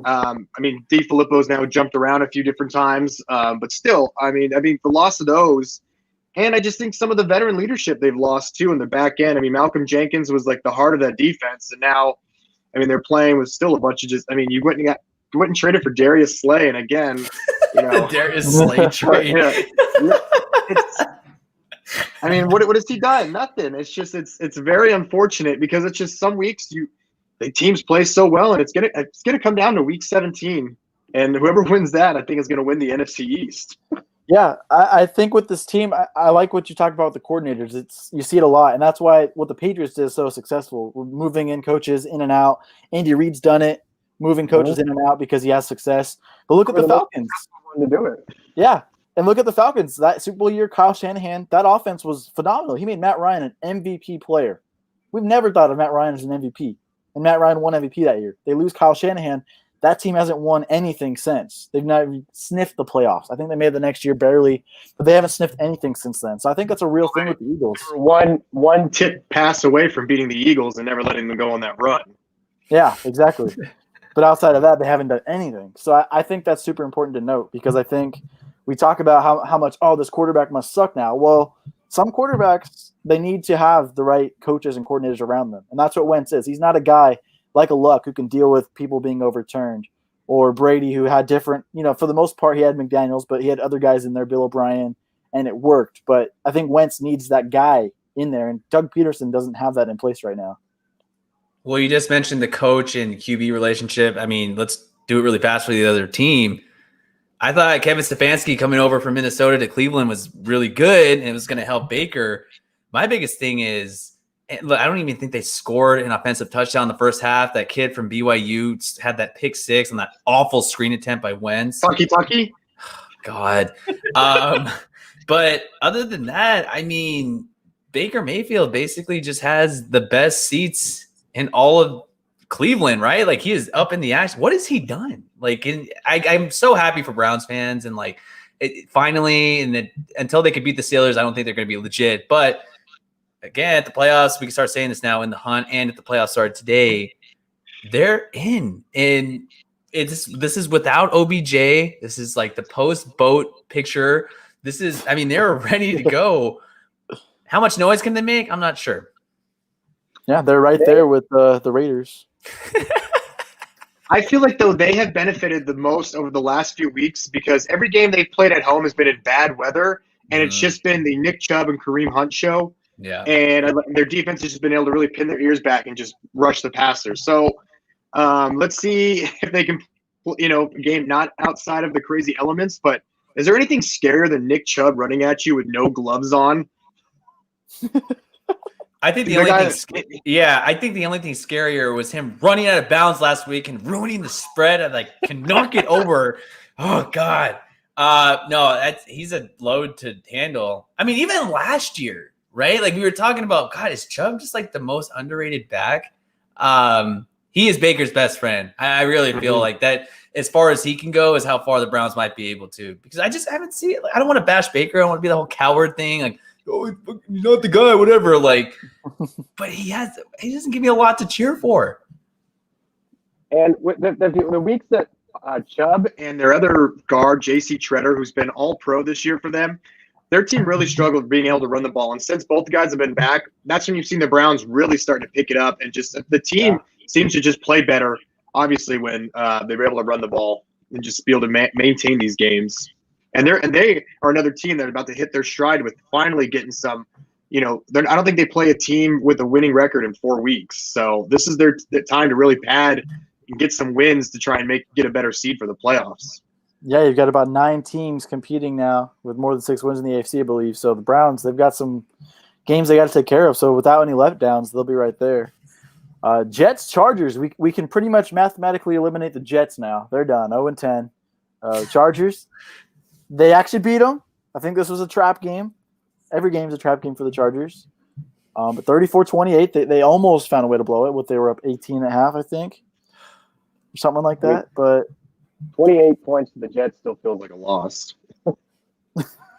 I mean, DeFilippo's now jumped around a few different times, but still, I mean, the loss of those, and I just think some of the veteran leadership they've lost too in the back end. I mean, Malcolm Jenkins was like the heart of that defense, and now, I mean, they're playing with still a bunch of just. I mean, you went and traded for Darius Slay, and again, you know, Darius Slay trade. I mean, what has he done? Nothing. It's just it's very unfortunate because it's just some weeks the teams play so well, and it's gonna come down to week 17, and whoever wins that, I think, is gonna win the NFC East. Yeah, I think with this team, I like what you talked about with the coordinators. You see it a lot, and that's why what the Patriots did is so successful. We're moving in coaches in and out. Andy Reid's done it, moving coaches in and out because he has success. But look at the Falcons. to do it. Yeah, and look at the Falcons. That Super Bowl year, Kyle Shanahan, that offense was phenomenal. He made Matt Ryan an MVP player. We've never thought of Matt Ryan as an MVP, and Matt Ryan won MVP that year. They lose Kyle Shanahan. That team hasn't won anything since. They've not even sniffed the playoffs. I think they made the next year barely, but they haven't sniffed anything since then. So I think that's a real thing with the Eagles. One tip pass away from beating the Eagles and never letting them go on that run. Yeah, exactly. But outside of that, they haven't done anything. So I think that's super important to note because I think we talk about how much, this quarterback must suck now. Well, some quarterbacks, they need to have the right coaches and coordinators around them. And that's what Wentz is. He's not a guy like a Luck who can deal with people being overturned, or Brady who had different, for the most part he had McDaniels, but he had other guys in there, Bill O'Brien, and it worked. But I think Wentz needs that guy in there, and Doug Peterson doesn't have that in place right now. Well, you just mentioned the coach and QB relationship. I mean, let's do it really fast for the other team. I thought Kevin Stefanski coming over from Minnesota to Cleveland was really good and it was going to help Baker. My biggest thing is, look, I don't even think they scored an offensive touchdown in the first half. That kid from BYU had that pick six on that awful screen attempt by Wentz. Tucky. God. But other than that, I mean, Baker Mayfield basically just has the best seats in all of Cleveland, right? Like, he is up in the action. What has he done? Like, I'm so happy for Browns fans, and like finally, until they could beat the Steelers, I don't think they're going to be legit. But again, at the playoffs, we can start saying this now in the hunt, and if the playoffs started today, they're in. And this is without OBJ. This is like the post-boat picture. They're ready to go. How much noise can they make? I'm not sure. Yeah, they're right there with the Raiders. I feel like, though, they have benefited the most over the last few weeks because every game they've played at home has been in bad weather, and it's just been the Nick Chubb and Kareem Hunt show. Yeah. And their defense has just been able to really pin their ears back and just rush the passer. So let's see if they can, game not outside of the crazy elements. But is there anything scarier than Nick Chubb running at you with no gloves on? I think the only thing scarier was him running out of bounds last week and ruining the spread. I can knock it over. Oh God. No, he's a load to handle. I mean, even last year, right? Like, we were talking about, God, is Chubb just like the most underrated back? He is Baker's best friend. I really feel like that. As far as he can go is how far the Browns might be able to, because I just haven't seen it. I don't want to bash Baker. I don't want to be the whole coward thing. Like, he's not the guy, whatever. Like, but he doesn't give me a lot to cheer for. And with the weeks that Chubb and their other guard, J.C. Treader, who's been all pro this year for them, their team really struggled being able to run the ball. And since both guys have been back, that's when you've seen the Browns really starting to pick it up. And just the team seems to just play better, obviously, when they were able to run the ball and just be able to maintain these games. And they are another team that are about to hit their stride with finally getting some, I don't think they play a team with a winning record in 4 weeks. So this is their time to really pad and get some wins to try and get a better seed for the playoffs. Yeah, you've got about 9 teams competing now with more than 6 wins in the AFC, I believe. So the Browns, they've got some games they got to take care of. So without any letdowns, they'll be right there. Jets, Chargers. We can pretty much mathematically eliminate the Jets now. They're done. 0-10. Chargers. They actually beat them. I think this was a trap game. Every game's a trap game for the Chargers. But 34-28, they almost found a way to blow it. They were up 18.5, I think, or something like that. But 28 points to the Jets still feels like a loss.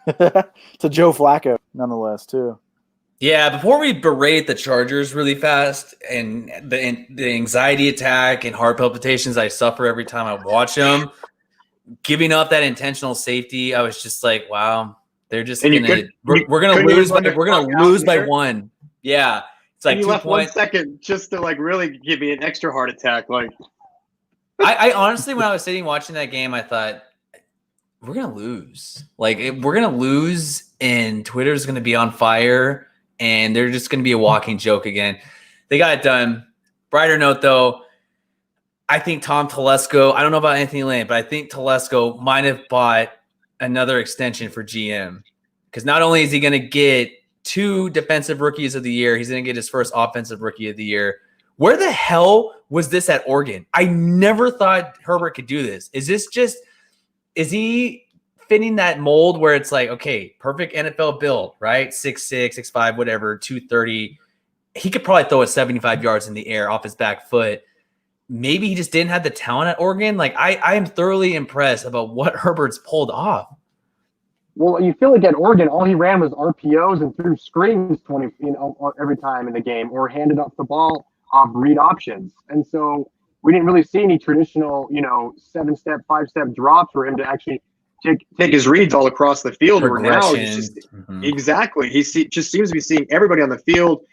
to Joe Flacco, nonetheless, too. Yeah, before we berate the Chargers really fast and the anxiety attack and heart palpitations I suffer every time I watch them, giving up that intentional safety, I was just like, wow, they're just we're gonna lose by one. Yeah, it's like you 2 left points. 1 second just to like really give me an extra heart attack. Like, I honestly, when I was sitting watching that game, I thought we're gonna lose. Like we're gonna lose, and Twitter's gonna be on fire, and they're just gonna be a walking joke again. They got it done. Brighter note though, I think Tom Telesco. I don't know about Anthony Lane, but I think Telesco might have bought another extension for GM, because not only is he gonna get 2 defensive rookies of the year, he's gonna get his first offensive rookie of the year. Where the hell was this at Oregon? I never thought Herbert could do this. Is he fitting that mold where it's like, okay, perfect NFL build, right? 6'6", 6'5", whatever, 230. He could probably throw it 75 yards in the air off his back foot. Maybe he just didn't have the talent at Oregon. Like I am thoroughly impressed about what Herbert's pulled off. Well, you feel like at Oregon, all he ran was RPOs and threw screens every time in the game, or handed off the ball off read options. And so we didn't really see any traditional, 7-step, 5-step drops for him to actually take his reads all across the field. Where now he's just, Mm-hmm. exactly, just seems to be seeing everybody on the field,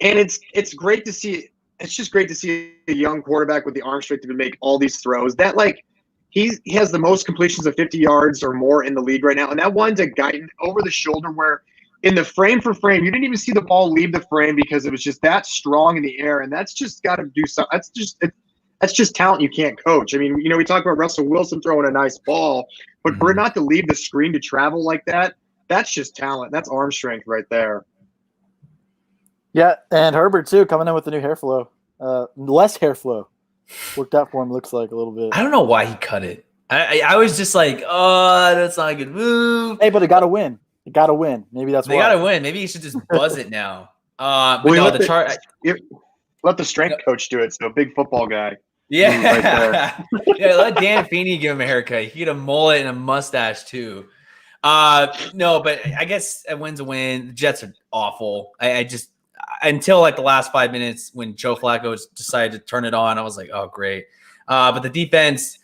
and it's great to see. It's just great to see a young quarterback with the arm strength to make all these throws. That he has the most completions of 50 yards or more in the league right now, and that one to Guyton over the shoulder where in the frame for frame, you didn't even see the ball leave the frame because it was just that strong in the air, and that's just got to do something. That's just talent you can't coach. I mean, we talk about Russell Wilson throwing a nice ball, but for it not to leave the screen to travel like that, that's just talent. That's arm strength right there. Yeah, and Herbert, too, coming in with the new hair flow. Less hair flow. Worked out for him, looks like, a little bit. I don't know why he cut it. I was just like, oh, that's not a good move. Hey, but it got to win. It got to win. Maybe that's why. They got to win. Maybe he should just buzz it now. But Well, no, let the strength coach do it. So big football guy. Yeah. Yeah, let Dan Feeney give him a haircut. He get a mullet and a mustache too. No, but I guess a win's a win. The Jets are awful. I just until like the last 5 minutes when Joe Flacco decided to turn it on, I was like, oh great. But the defense,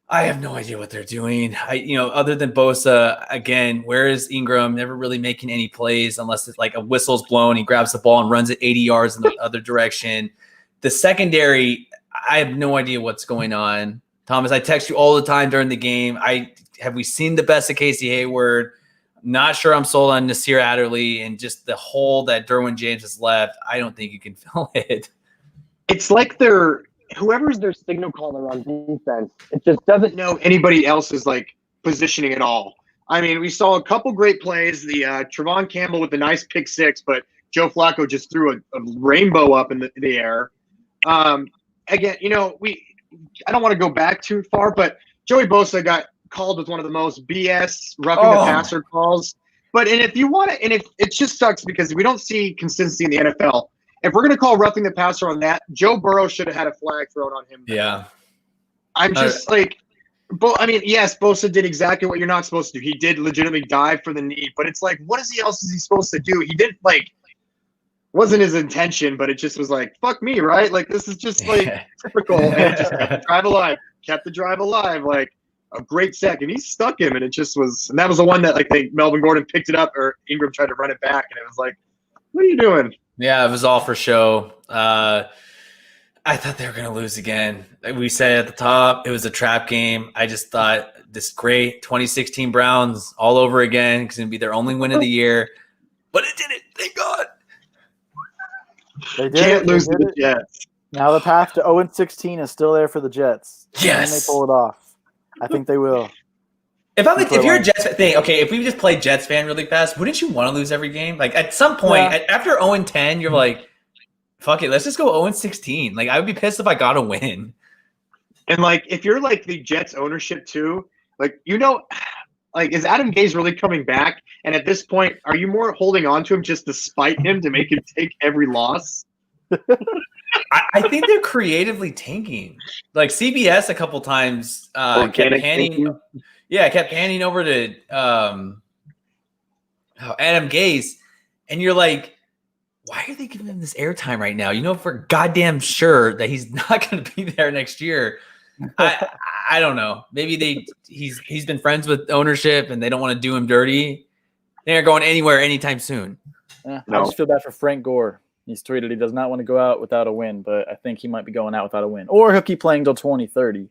I have no idea what they're doing. Other than Bosa, again, where is Ingram? Never really making any plays unless it's like a whistle's blown. He grabs the ball and runs it 80 yards in the other direction. The secondary, I have no idea what's going on. Thomas, I text you all the time during the game. Have we seen the best of Casey Hayward? Not sure I'm sold on Nasir Adderley, and just the hole that Derwin James has left. I don't think you can fill it. It's like whoever's their signal caller on defense, it just doesn't know anybody else's positioning at all. I mean, we saw a couple great plays. The Trevon Campbell with the nice pick 6, but Joe Flacco just threw a rainbow up in the air. Again, I don't want to go back too far, but Joey Bosa got called with one of the most BS roughing the passer calls. But if it just sucks because we don't see consistency in the NFL. If we're going to call roughing the passer on that, Joe Burrow should have had a flag thrown on him. Yeah. I'm just yes, Bosa did exactly what you're not supposed to do. He did legitimately dive for the knee, but it's like, what else is he supposed to do? He didn't wasn't his intention, but it just was like, fuck me, right? Like, this is just typical. And it just kept the drive alive. Like a great sack, and he stuck him, and it just was, and that was the one that I think Melvin Gordon picked it up, or Ingram tried to run it back, and it was like, what are you doing? Yeah, it was all for show. I thought they were going to lose again. Like we said at the top, it was a trap game. I just thought this great 2016 Browns all over again. It's going to be their only win of the year, but it didn't. Thank God. They Can't lose to the Jets. Now the path to 0-16 is still there for the Jets. Yes. Can they pull it off? I think they will. if you're a Jets thing, okay, if we just play Jets fan really fast, wouldn't you want to lose every game? Like at some point, after 0-10, you're like, fuck it, let's just go 0-16. Like I would be pissed if I got a win. And like if you're like the Jets ownership too, like like is Adam Gase really coming back? And at this point, are you more holding on to him just to spite him to make him take every loss? I think they're creatively tanking. Like CBS a couple times kept panning. Yeah, I kept panning over to Adam Gase, and you're like, why are they giving him this airtime right now? You know, for goddamn sure that he's not going to be there next year. I don't know. Maybe he's been friends with ownership and they don't want to do him dirty. They aren't going anywhere anytime soon. I just feel bad for Frank Gore. He's tweeted he does not want to go out without a win, but I think he might be going out without a win. Or he'll keep playing till 2030.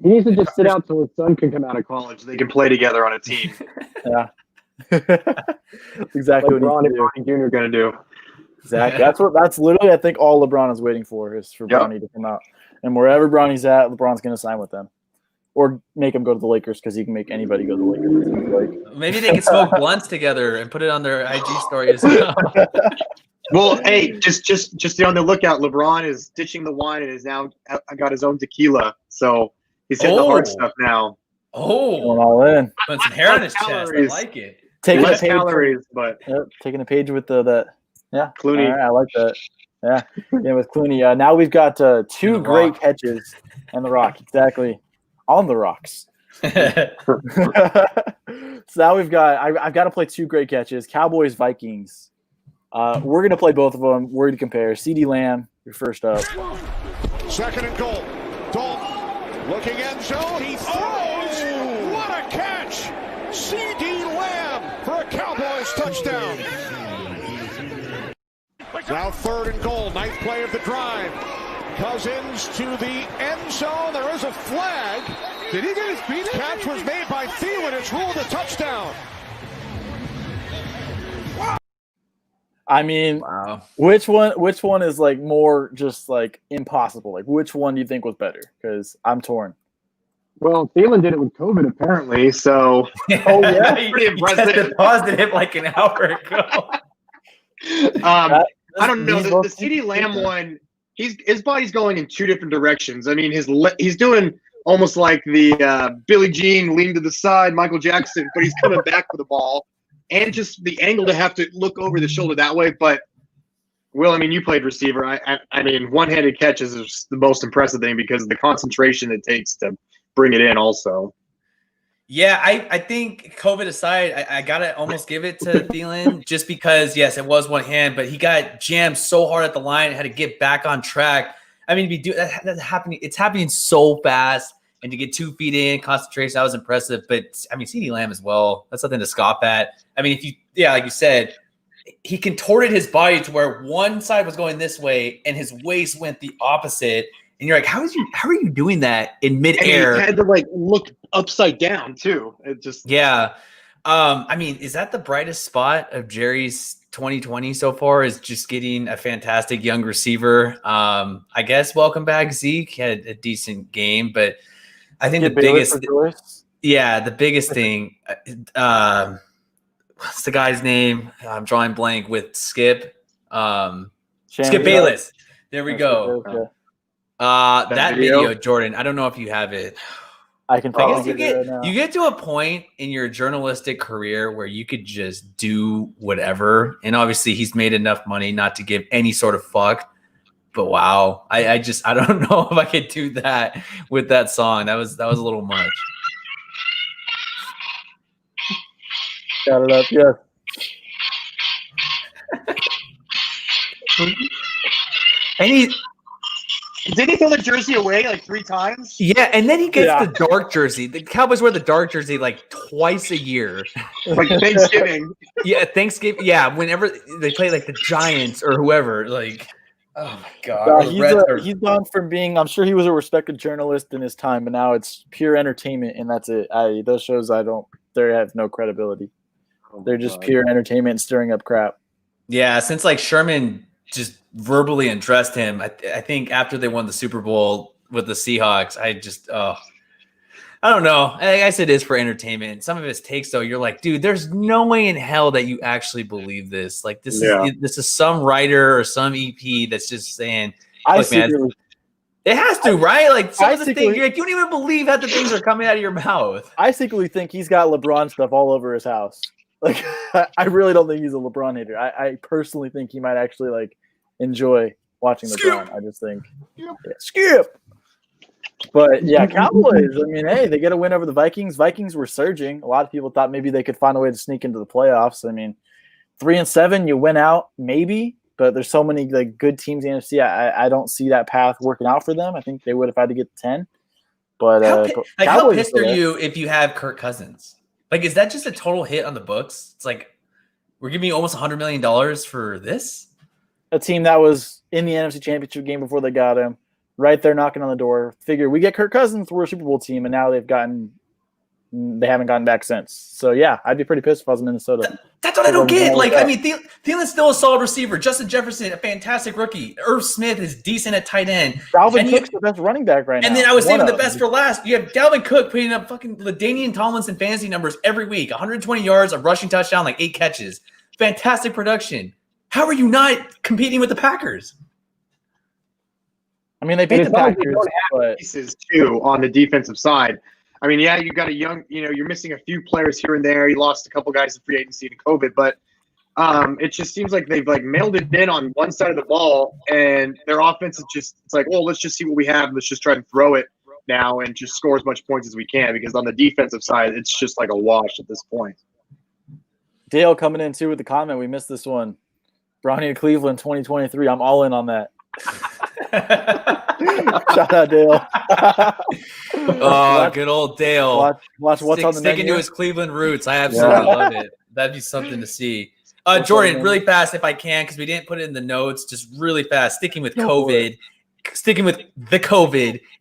He needs to just sit out till his son can come out of College, they can play together on a team. Yeah. Exactly like what Bronny Jr. are going to do. Exactly. That's literally I think all LeBron is waiting for is for Bronny to come out. And wherever Bronny's at, LeBron's going to sign with them. Or make him go to the Lakers because he can make anybody go to the Lakers. Like. Maybe they can smoke blunts together and put it on their IG story as well. Well, hey, just on the lookout. LeBron is ditching the wine and is now got his own tequila. So he's hitting the hard stuff now. Oh, going all in. Putting some hair on his chest. I like it. Taking less a page calories, but taking a page with that. Yeah, Clooney. All right, I like that. Yeah, with Clooney. Now we've got two great catches and The Rock. Exactly. On the rocks. So now we've got I've got to play two great catches. Cowboys, Vikings. We're gonna play both of them. We're to compare. CeeDee Lamb, you're first up. Second and goal. Dalton looking end zone. He throws. What a catch! CeeDee Lamb for a Cowboys touchdown. Now third and goal. Ninth play of the drive. Cousins to the end zone. There is a flag. Did he get his feet? Catch was made by Thielen. It's ruled a touchdown. I mean, Wow. Which one is like more just like impossible? Like which one do you think was better? Because I'm torn. Well, Thielen did it with COVID, apparently. So Oh yeah, pretty impressive. He tested positive like an hour ago. I don't know. These The both- CeeDee Lamb one, his body's going in two different directions. I mean, he's doing almost like the Billie Jean lean to the side, Michael Jackson, but he's coming back for the ball, and just the angle to have to look over the shoulder that way. But Will, I mean, you played receiver. I mean, one-handed catches is the most impressive thing because of the concentration it takes to bring it in. Also, Yeah, I think COVID aside, I gotta almost give it to Thielen just because yes, it was one hand, but he got jammed so hard at the line and had to get back on track. I mean, that's happening. It's happening so fast, and to get 2 feet in concentration, that was impressive. But I mean, CeeDee Lamb as well. That's nothing to scoff at. I mean, like you said, he contorted his body to where one side was going this way and his waist went the opposite. And you're like, how are you doing that in midair? and he had to like look upside down too. It just Yeah. I mean, is that the brightest spot of Jerry's 2020 so far is just getting a fantastic young receiver? I guess welcome back Zeke had a decent game, but I think the biggest thing, what's the guy's name? I'm drawing blank with Skip. Skip Bayless. There we go. Okay. That video, Jordan, I don't know if you have it. I can I probably guess get it right now. you get to a point in your journalistic career where you could just do whatever. And obviously he's made enough money not to give any sort of fuck. But wow, I don't know if I could do that with that song. That was a little much. Got it up, yes. And did he throw the jersey away like 3 times? yeah, and then he gets the dark jersey. The Cowboys wear the dark jersey like twice a year. Like Thanksgiving. Yeah, Thanksgiving. Yeah, whenever they play like the Giants or whoever, like, oh my god, He's gone from being. I'm sure he was a respected journalist in his time, but now it's pure entertainment, and that's it. Those shows, they have no credibility. They're just pure entertainment and stirring up crap. Yeah, since like Sherman just verbally addressed him, I think after they won the Super Bowl with the Seahawks, I I don't know. I guess it is for entertainment. Some of his takes, though, you're like, dude, there's no way in hell that you actually believe this. Like, this is some writer or some EP that's just saying, look, man, it has to, right? Like, some of the things, you're like, you don't even believe that the things are coming out of your mouth. I secretly think he's got LeBron stuff all over his house. Like, I really don't think he's a LeBron hater. I personally think he might actually, like, enjoy watching LeBron. I just think. Skip! But, yeah, Cowboys, I mean, hey, they get a win over the Vikings. Vikings were surging. A lot of people thought maybe they could find a way to sneak into the playoffs. I mean, 3-7, you win out, maybe. But there's so many like good teams in the NFC. I don't see that path working out for them. I think they would if I had to get to 10. But how pissed are you if you have Kirk Cousins? Like, is that just a total hit on the books? It's like we're giving you almost $100 million for this. A team that was in the NFC Championship game before they got him, right there knocking on the door. Figure we get Kirk Cousins, we're a Super Bowl team, and now they haven't gotten back since. So yeah, I'd be pretty pissed if I was in Minnesota. That's what I don't get. Like, I mean, Thielen's still a solid receiver. Justin Jefferson, a fantastic rookie. Irv Smith is decent at tight end. Dalvin Cook's the best running back right now. And then I was saving the best for last. You have Dalvin Cook putting up fucking LaDainian Tomlinson fantasy numbers every week. 120 yards, a rushing touchdown, like 8 catches. Fantastic production. How are you not competing with the Packers? I mean, they beat the Packers, but pieces too on the defensive side. I mean, yeah, you got a young, you're missing a few players here and there. You lost a couple guys in free agency to COVID, but it just seems like they've like mailed it in on one side of the ball, and their offense is just, it's like, oh, let's just see what we have. Let's just try to throw it now and just score as much points as we can, because on the defensive side, it's just like a wash at this point. Dale coming in too with the comment, we missed this one. Brownie to Cleveland 2023. I'm all in on that. Shout out Dale. Oh, good old Dale. Watch what's on the sticking to his Cleveland roots. I absolutely love it. That'd be something to see. Jordan, really fast if I can, because we didn't put it in the notes. Just really fast, sticking with COVID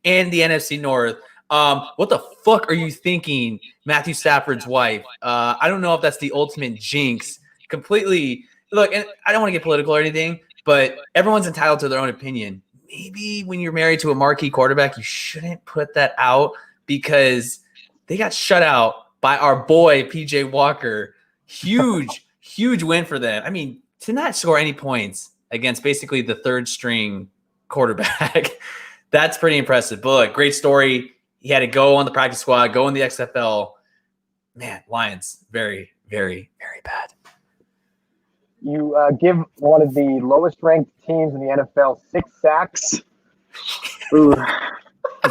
and the NFC North. What the fuck are you thinking, Matthew Stafford's wife? I don't know if that's the ultimate jinx. Completely. Look, and I don't want to get political or anything, but everyone's entitled to their own opinion. Maybe when you're married to a marquee quarterback, you shouldn't put that out, because they got shut out by our boy, PJ Walker. Huge win for them. I mean, to not score any points against basically the third string quarterback, that's pretty impressive. But look, great story. He had to go on the practice squad, go in the XFL. Man, Lions, very, very, very bad. You give one of the lowest ranked teams in the NFL 6 sacks. Ooh.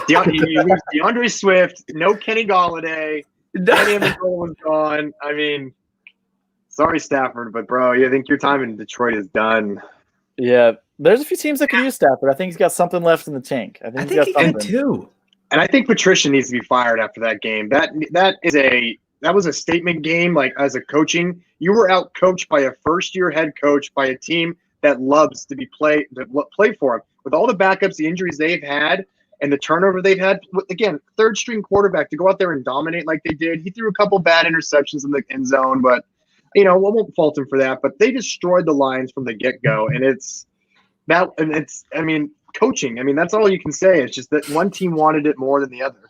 You lose DeAndre Swift, no Kenny Golladay, Danny Amendola was gone. I mean, sorry, Stafford, but bro, I think your time in Detroit is done. Yeah, there's a few teams that can use Stafford. I think he's got something left in the tank. I think he can too. And I think Patricia needs to be fired after that game. That was a statement game. Like, as a coaching, you were out coached by a first-year head coach, by a team that loves to play for him. With all the backups, the injuries they've had, and the turnover they've had, again, third-string quarterback to go out there and dominate like they did. He threw a couple bad interceptions in the end zone, but we won't fault him for that. But they destroyed the Lions from the get-go, and coaching. I mean, that's all you can say. It's just that one team wanted it more than the other.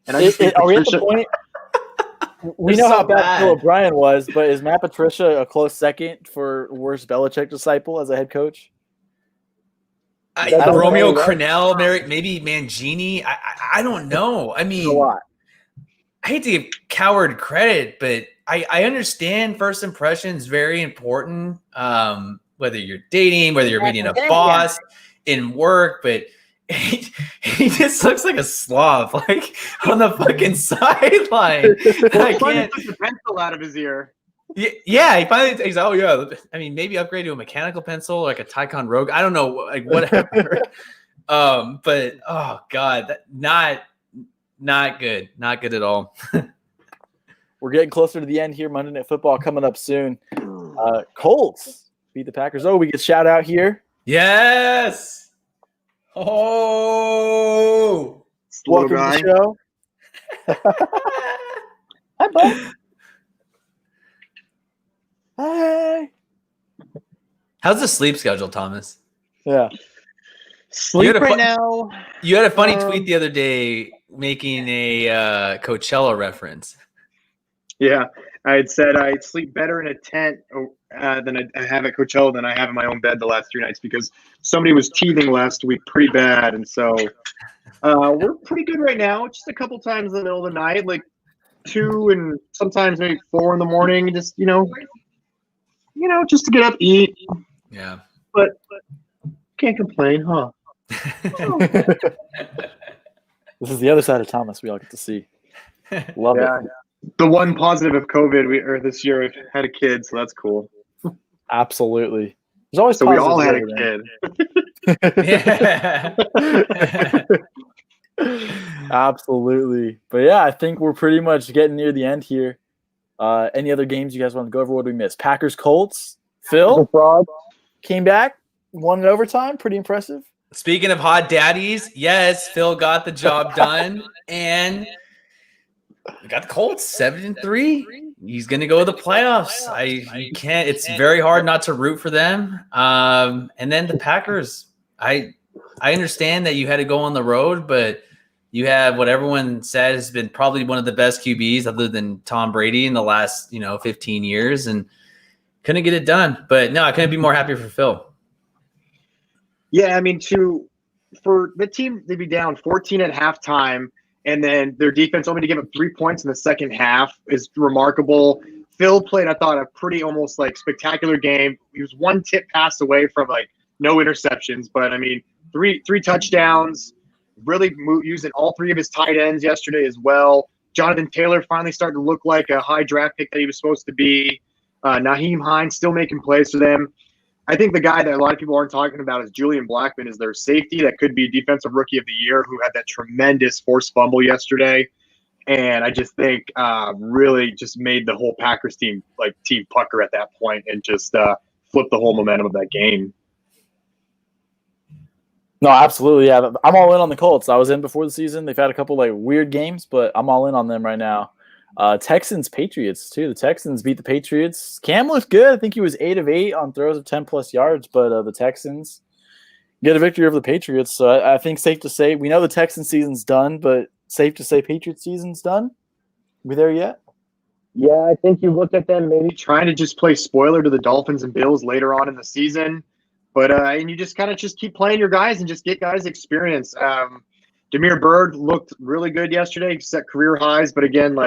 And I just think are we at the point? We know how bad Bill O'Brien was, but is Matt Patricia a close second for worst Belichick disciple as a head coach? Romeo Crennel, maybe Mangini. I don't know. I mean, I hate to give Coward credit, but I understand first impression is very important. Whether you're dating, whether you're meeting a boss in work, but he just looks like a slob, like on the fucking sideline. I can't. Took the pencil out of his ear. Yeah, he's oh yeah. I mean, maybe upgrade to a mechanical pencil, like a Tycon Rogue. I don't know, like whatever. But oh god, not good, not good at all. We're getting closer to the end here. Monday Night Football coming up soon. Colts beat the Packers. Oh, we get shout out here. Yes. Oh, welcome to the show. Hi, bud. Hi. How's the sleep schedule, Thomas? Yeah. Sleep right now. You had a funny tweet the other day making a Coachella reference. Yeah, I had said I'd sleep better in a tent than I have at Coachella than I have in my own bed the last 3 nights because somebody was teething last week pretty bad, and so we're pretty good right now. Just a couple times in the middle of the night, like 2 and sometimes maybe 4 in the morning, just just to get up, eat. Yeah. But can't complain, huh? This is the other side of Thomas we all get to see. Love it. The one positive of COVID this year we've had a kid, so that's cool. Absolutely. There's always So we all had positives a everything. kid. Absolutely. But yeah, I think we're pretty much getting near the end here. Any other games you guys want to go over? What do we miss? Packers, Colts. Phil came back, won in overtime. Pretty impressive. Speaking of hot daddies, yes, Phil got the job done, and we got the Colts 7-3. He's going to go to the playoffs. You can't. It's very hard not to root for them. And then the Packers. I understand that you had to go on the road, but you have what everyone said has been probably one of the best QBs other than Tom Brady in the last 15 years, and couldn't get it done. But no, I couldn't be more happy for Phil. Yeah, I mean, for the team to be down 14 at halftime and then their defense only to give up 3 points in the second half is remarkable. Phil played, I thought, a pretty almost like spectacular game. He was one tip pass away from like no interceptions, but I mean, three touchdowns, really using all 3 of his tight ends yesterday as well. Jonathan Taylor finally started to look like a high draft pick that he was supposed to be. Naheem Hines still making plays for them. I think the guy that a lot of people aren't talking about is Julian Blackmon, is their safety that could be defensive rookie of the year, who had that tremendous forced fumble yesterday. And I just think really just made the whole Packers team pucker at that point and just flipped the whole momentum of that game. No, absolutely. Yeah, I'm all in on the Colts. I was in before the season. They've had a couple weird games, but I'm all in on them right now. Texans, Patriots too. The Texans beat the Patriots. Cam looked good. I think he was 8 of 8 on throws of 10+ yards, but the Texans get a victory over the Patriots. So I think safe to say we know the Texans season's done, but safe to say Patriots season's done. We there yet? Yeah, I think you looked at them maybe Trying to just play spoiler to the Dolphins and Bills later on in the season, but and you just kind of just keep playing your guys and just get guys experience. Damiere Byrd looked really good yesterday, set career highs, but again,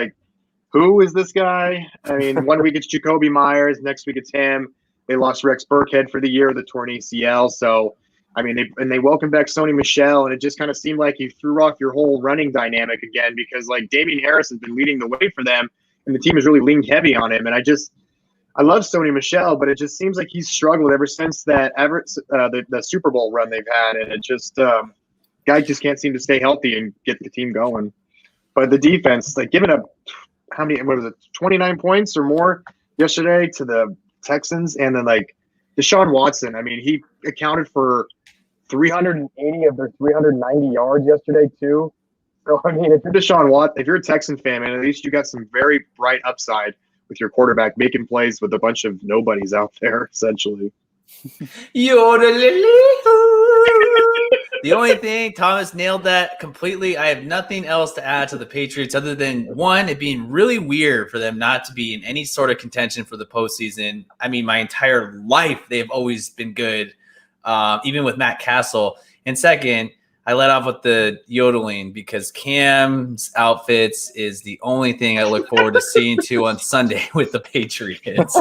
who is this guy? I mean, one week it's Jacoby Myers, next week it's him. They lost Rex Burkhead for the year, the torn ACL. So, I mean, they welcomed back Sony Michel, and it just kind of seemed like you threw off your whole running dynamic again because, Damian Harris has been leading the way for them, and the team has really leaned heavy on him. And I love Sony Michel, but it just seems like he's struggled ever since that the Super Bowl run they've had, and it just guy just can't seem to stay healthy and get the team going. But the defense, giving up 29 points or more yesterday to the Texans, and then Deshaun Watson. I mean, he accounted for 380 of their 390 yards yesterday too. So I mean, if you're a Texan fan, man, at least you got some very bright upside with your quarterback making plays with a bunch of nobodies out there, essentially. The only thing, Thomas nailed that completely. I have nothing else to add to the Patriots other than, one, it being really weird for them not to be in any sort of contention for the postseason. I mean, my entire life, they've always been good, even with Matt Castle. And second, I let off with the yodeling because Cam's outfits is the only thing I look forward to seeing on Sunday with the Patriots.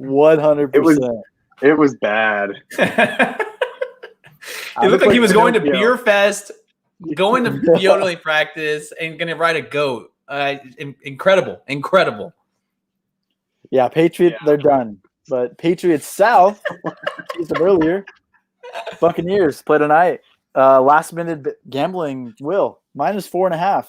100%. It was bad. It looked like he was going to Beer Fest, going to yodeling practice, and going to ride a goat. Incredible. Yeah, Patriots, they're done. But Patriots South, teased them earlier. Buccaneers play tonight. Last minute gambling. Will -4.5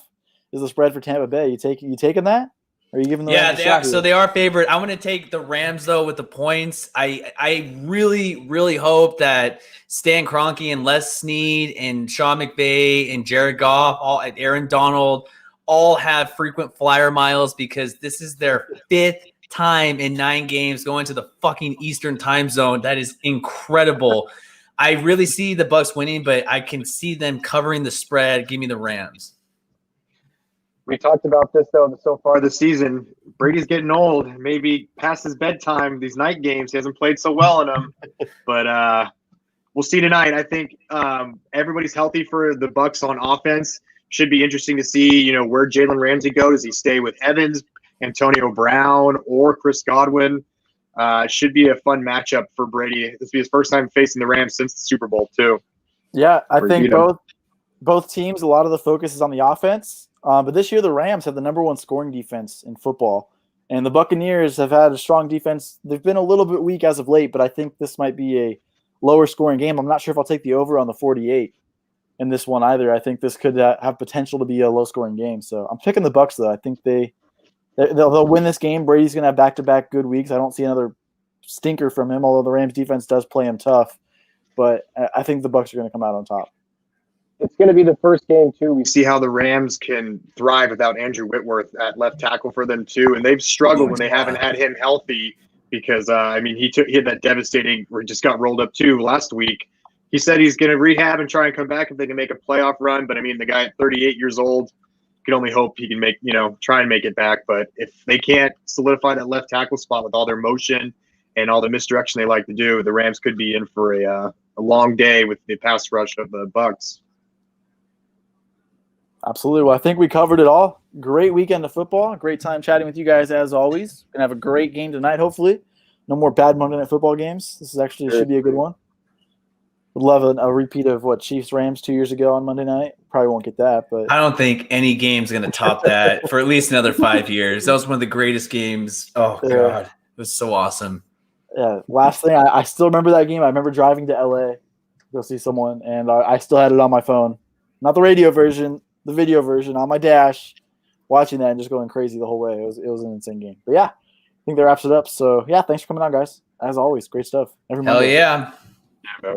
is the spread for Tampa Bay. You taking that? Or are you giving them? Yeah, they are. So they are favored. I'm going to take the Rams though with the points. I really, really hope that Stan Kroenke and Les Snead and Sean McVay and Jared Goff, Aaron Donald, all have frequent flyer miles because this is their 5th time in 9 games going to the fucking Eastern time zone. That is incredible. I really see the Bucks winning, but I can see them covering the spread. Give me the Rams. We talked about this though so far For the season, Brady's getting old. Maybe past his bedtime. These night games, he hasn't played so well in them. But we'll see tonight. I think everybody's healthy for the Bucks on offense. Should be interesting to see, where Jalen Ramsey go. Does he stay with Evans, Antonio Brown, or Chris Godwin? Should be a fun matchup for Brady. This will be his first time facing the Rams since the Super Bowl, too. Yeah, I Or think beat 'em. both teams, a lot of the focus is on the offense. But this year, the Rams have the #1 scoring defense in football. And the Buccaneers have had a strong defense. They've been a little bit weak as of late, but I think this might be a lower scoring game. I'm not sure if I'll take the over on the 48 in this one either. I think this could have potential to be a low scoring game. So I'm picking the Bucks, though. I think they'll win this game. Brady's going to have back-to-back good weeks. I don't see another stinker from him, although the Rams defense does play him tough. But I think the Bucks are going to come out on top. it's going to be the first game too. We We see how the Rams can thrive without Andrew Whitworth at left tackle for them, too. And they've struggled when they haven't had him healthy because, he had that devastating – just got rolled up, too, last week. He said he's going to rehab and try and come back if they can make a playoff run. But, the guy at 38 years old can only hope he can make, try and make it back. But if they can't solidify that left tackle spot with all their motion and all the misdirection they like to do, the Rams could be in for a long day with the pass rush of the Bucks. Absolutely. Well, I think we covered it all. Great weekend of football. Great time chatting with you guys as always. Gonna have a great game tonight, hopefully. No more bad Monday Night Football games. This is actually should be a good one. Would love a repeat of Chiefs Rams 2 years ago on Monday night. Probably won't get that, but I don't think any game's going to top that for at least another 5 years. That was one of the greatest games. Oh, Yeah. God. It was so awesome. yeah. Last thing, I still remember that game. I remember driving to LA to go see someone, and I still had it on my phone. Not the radio version, the video version on my dash, watching that and just going crazy the whole way. It was an insane game. But yeah, I think that wraps it up. So yeah, thanks for coming on, guys. As always, great stuff. Every Hell Monday. yeah. Yeah,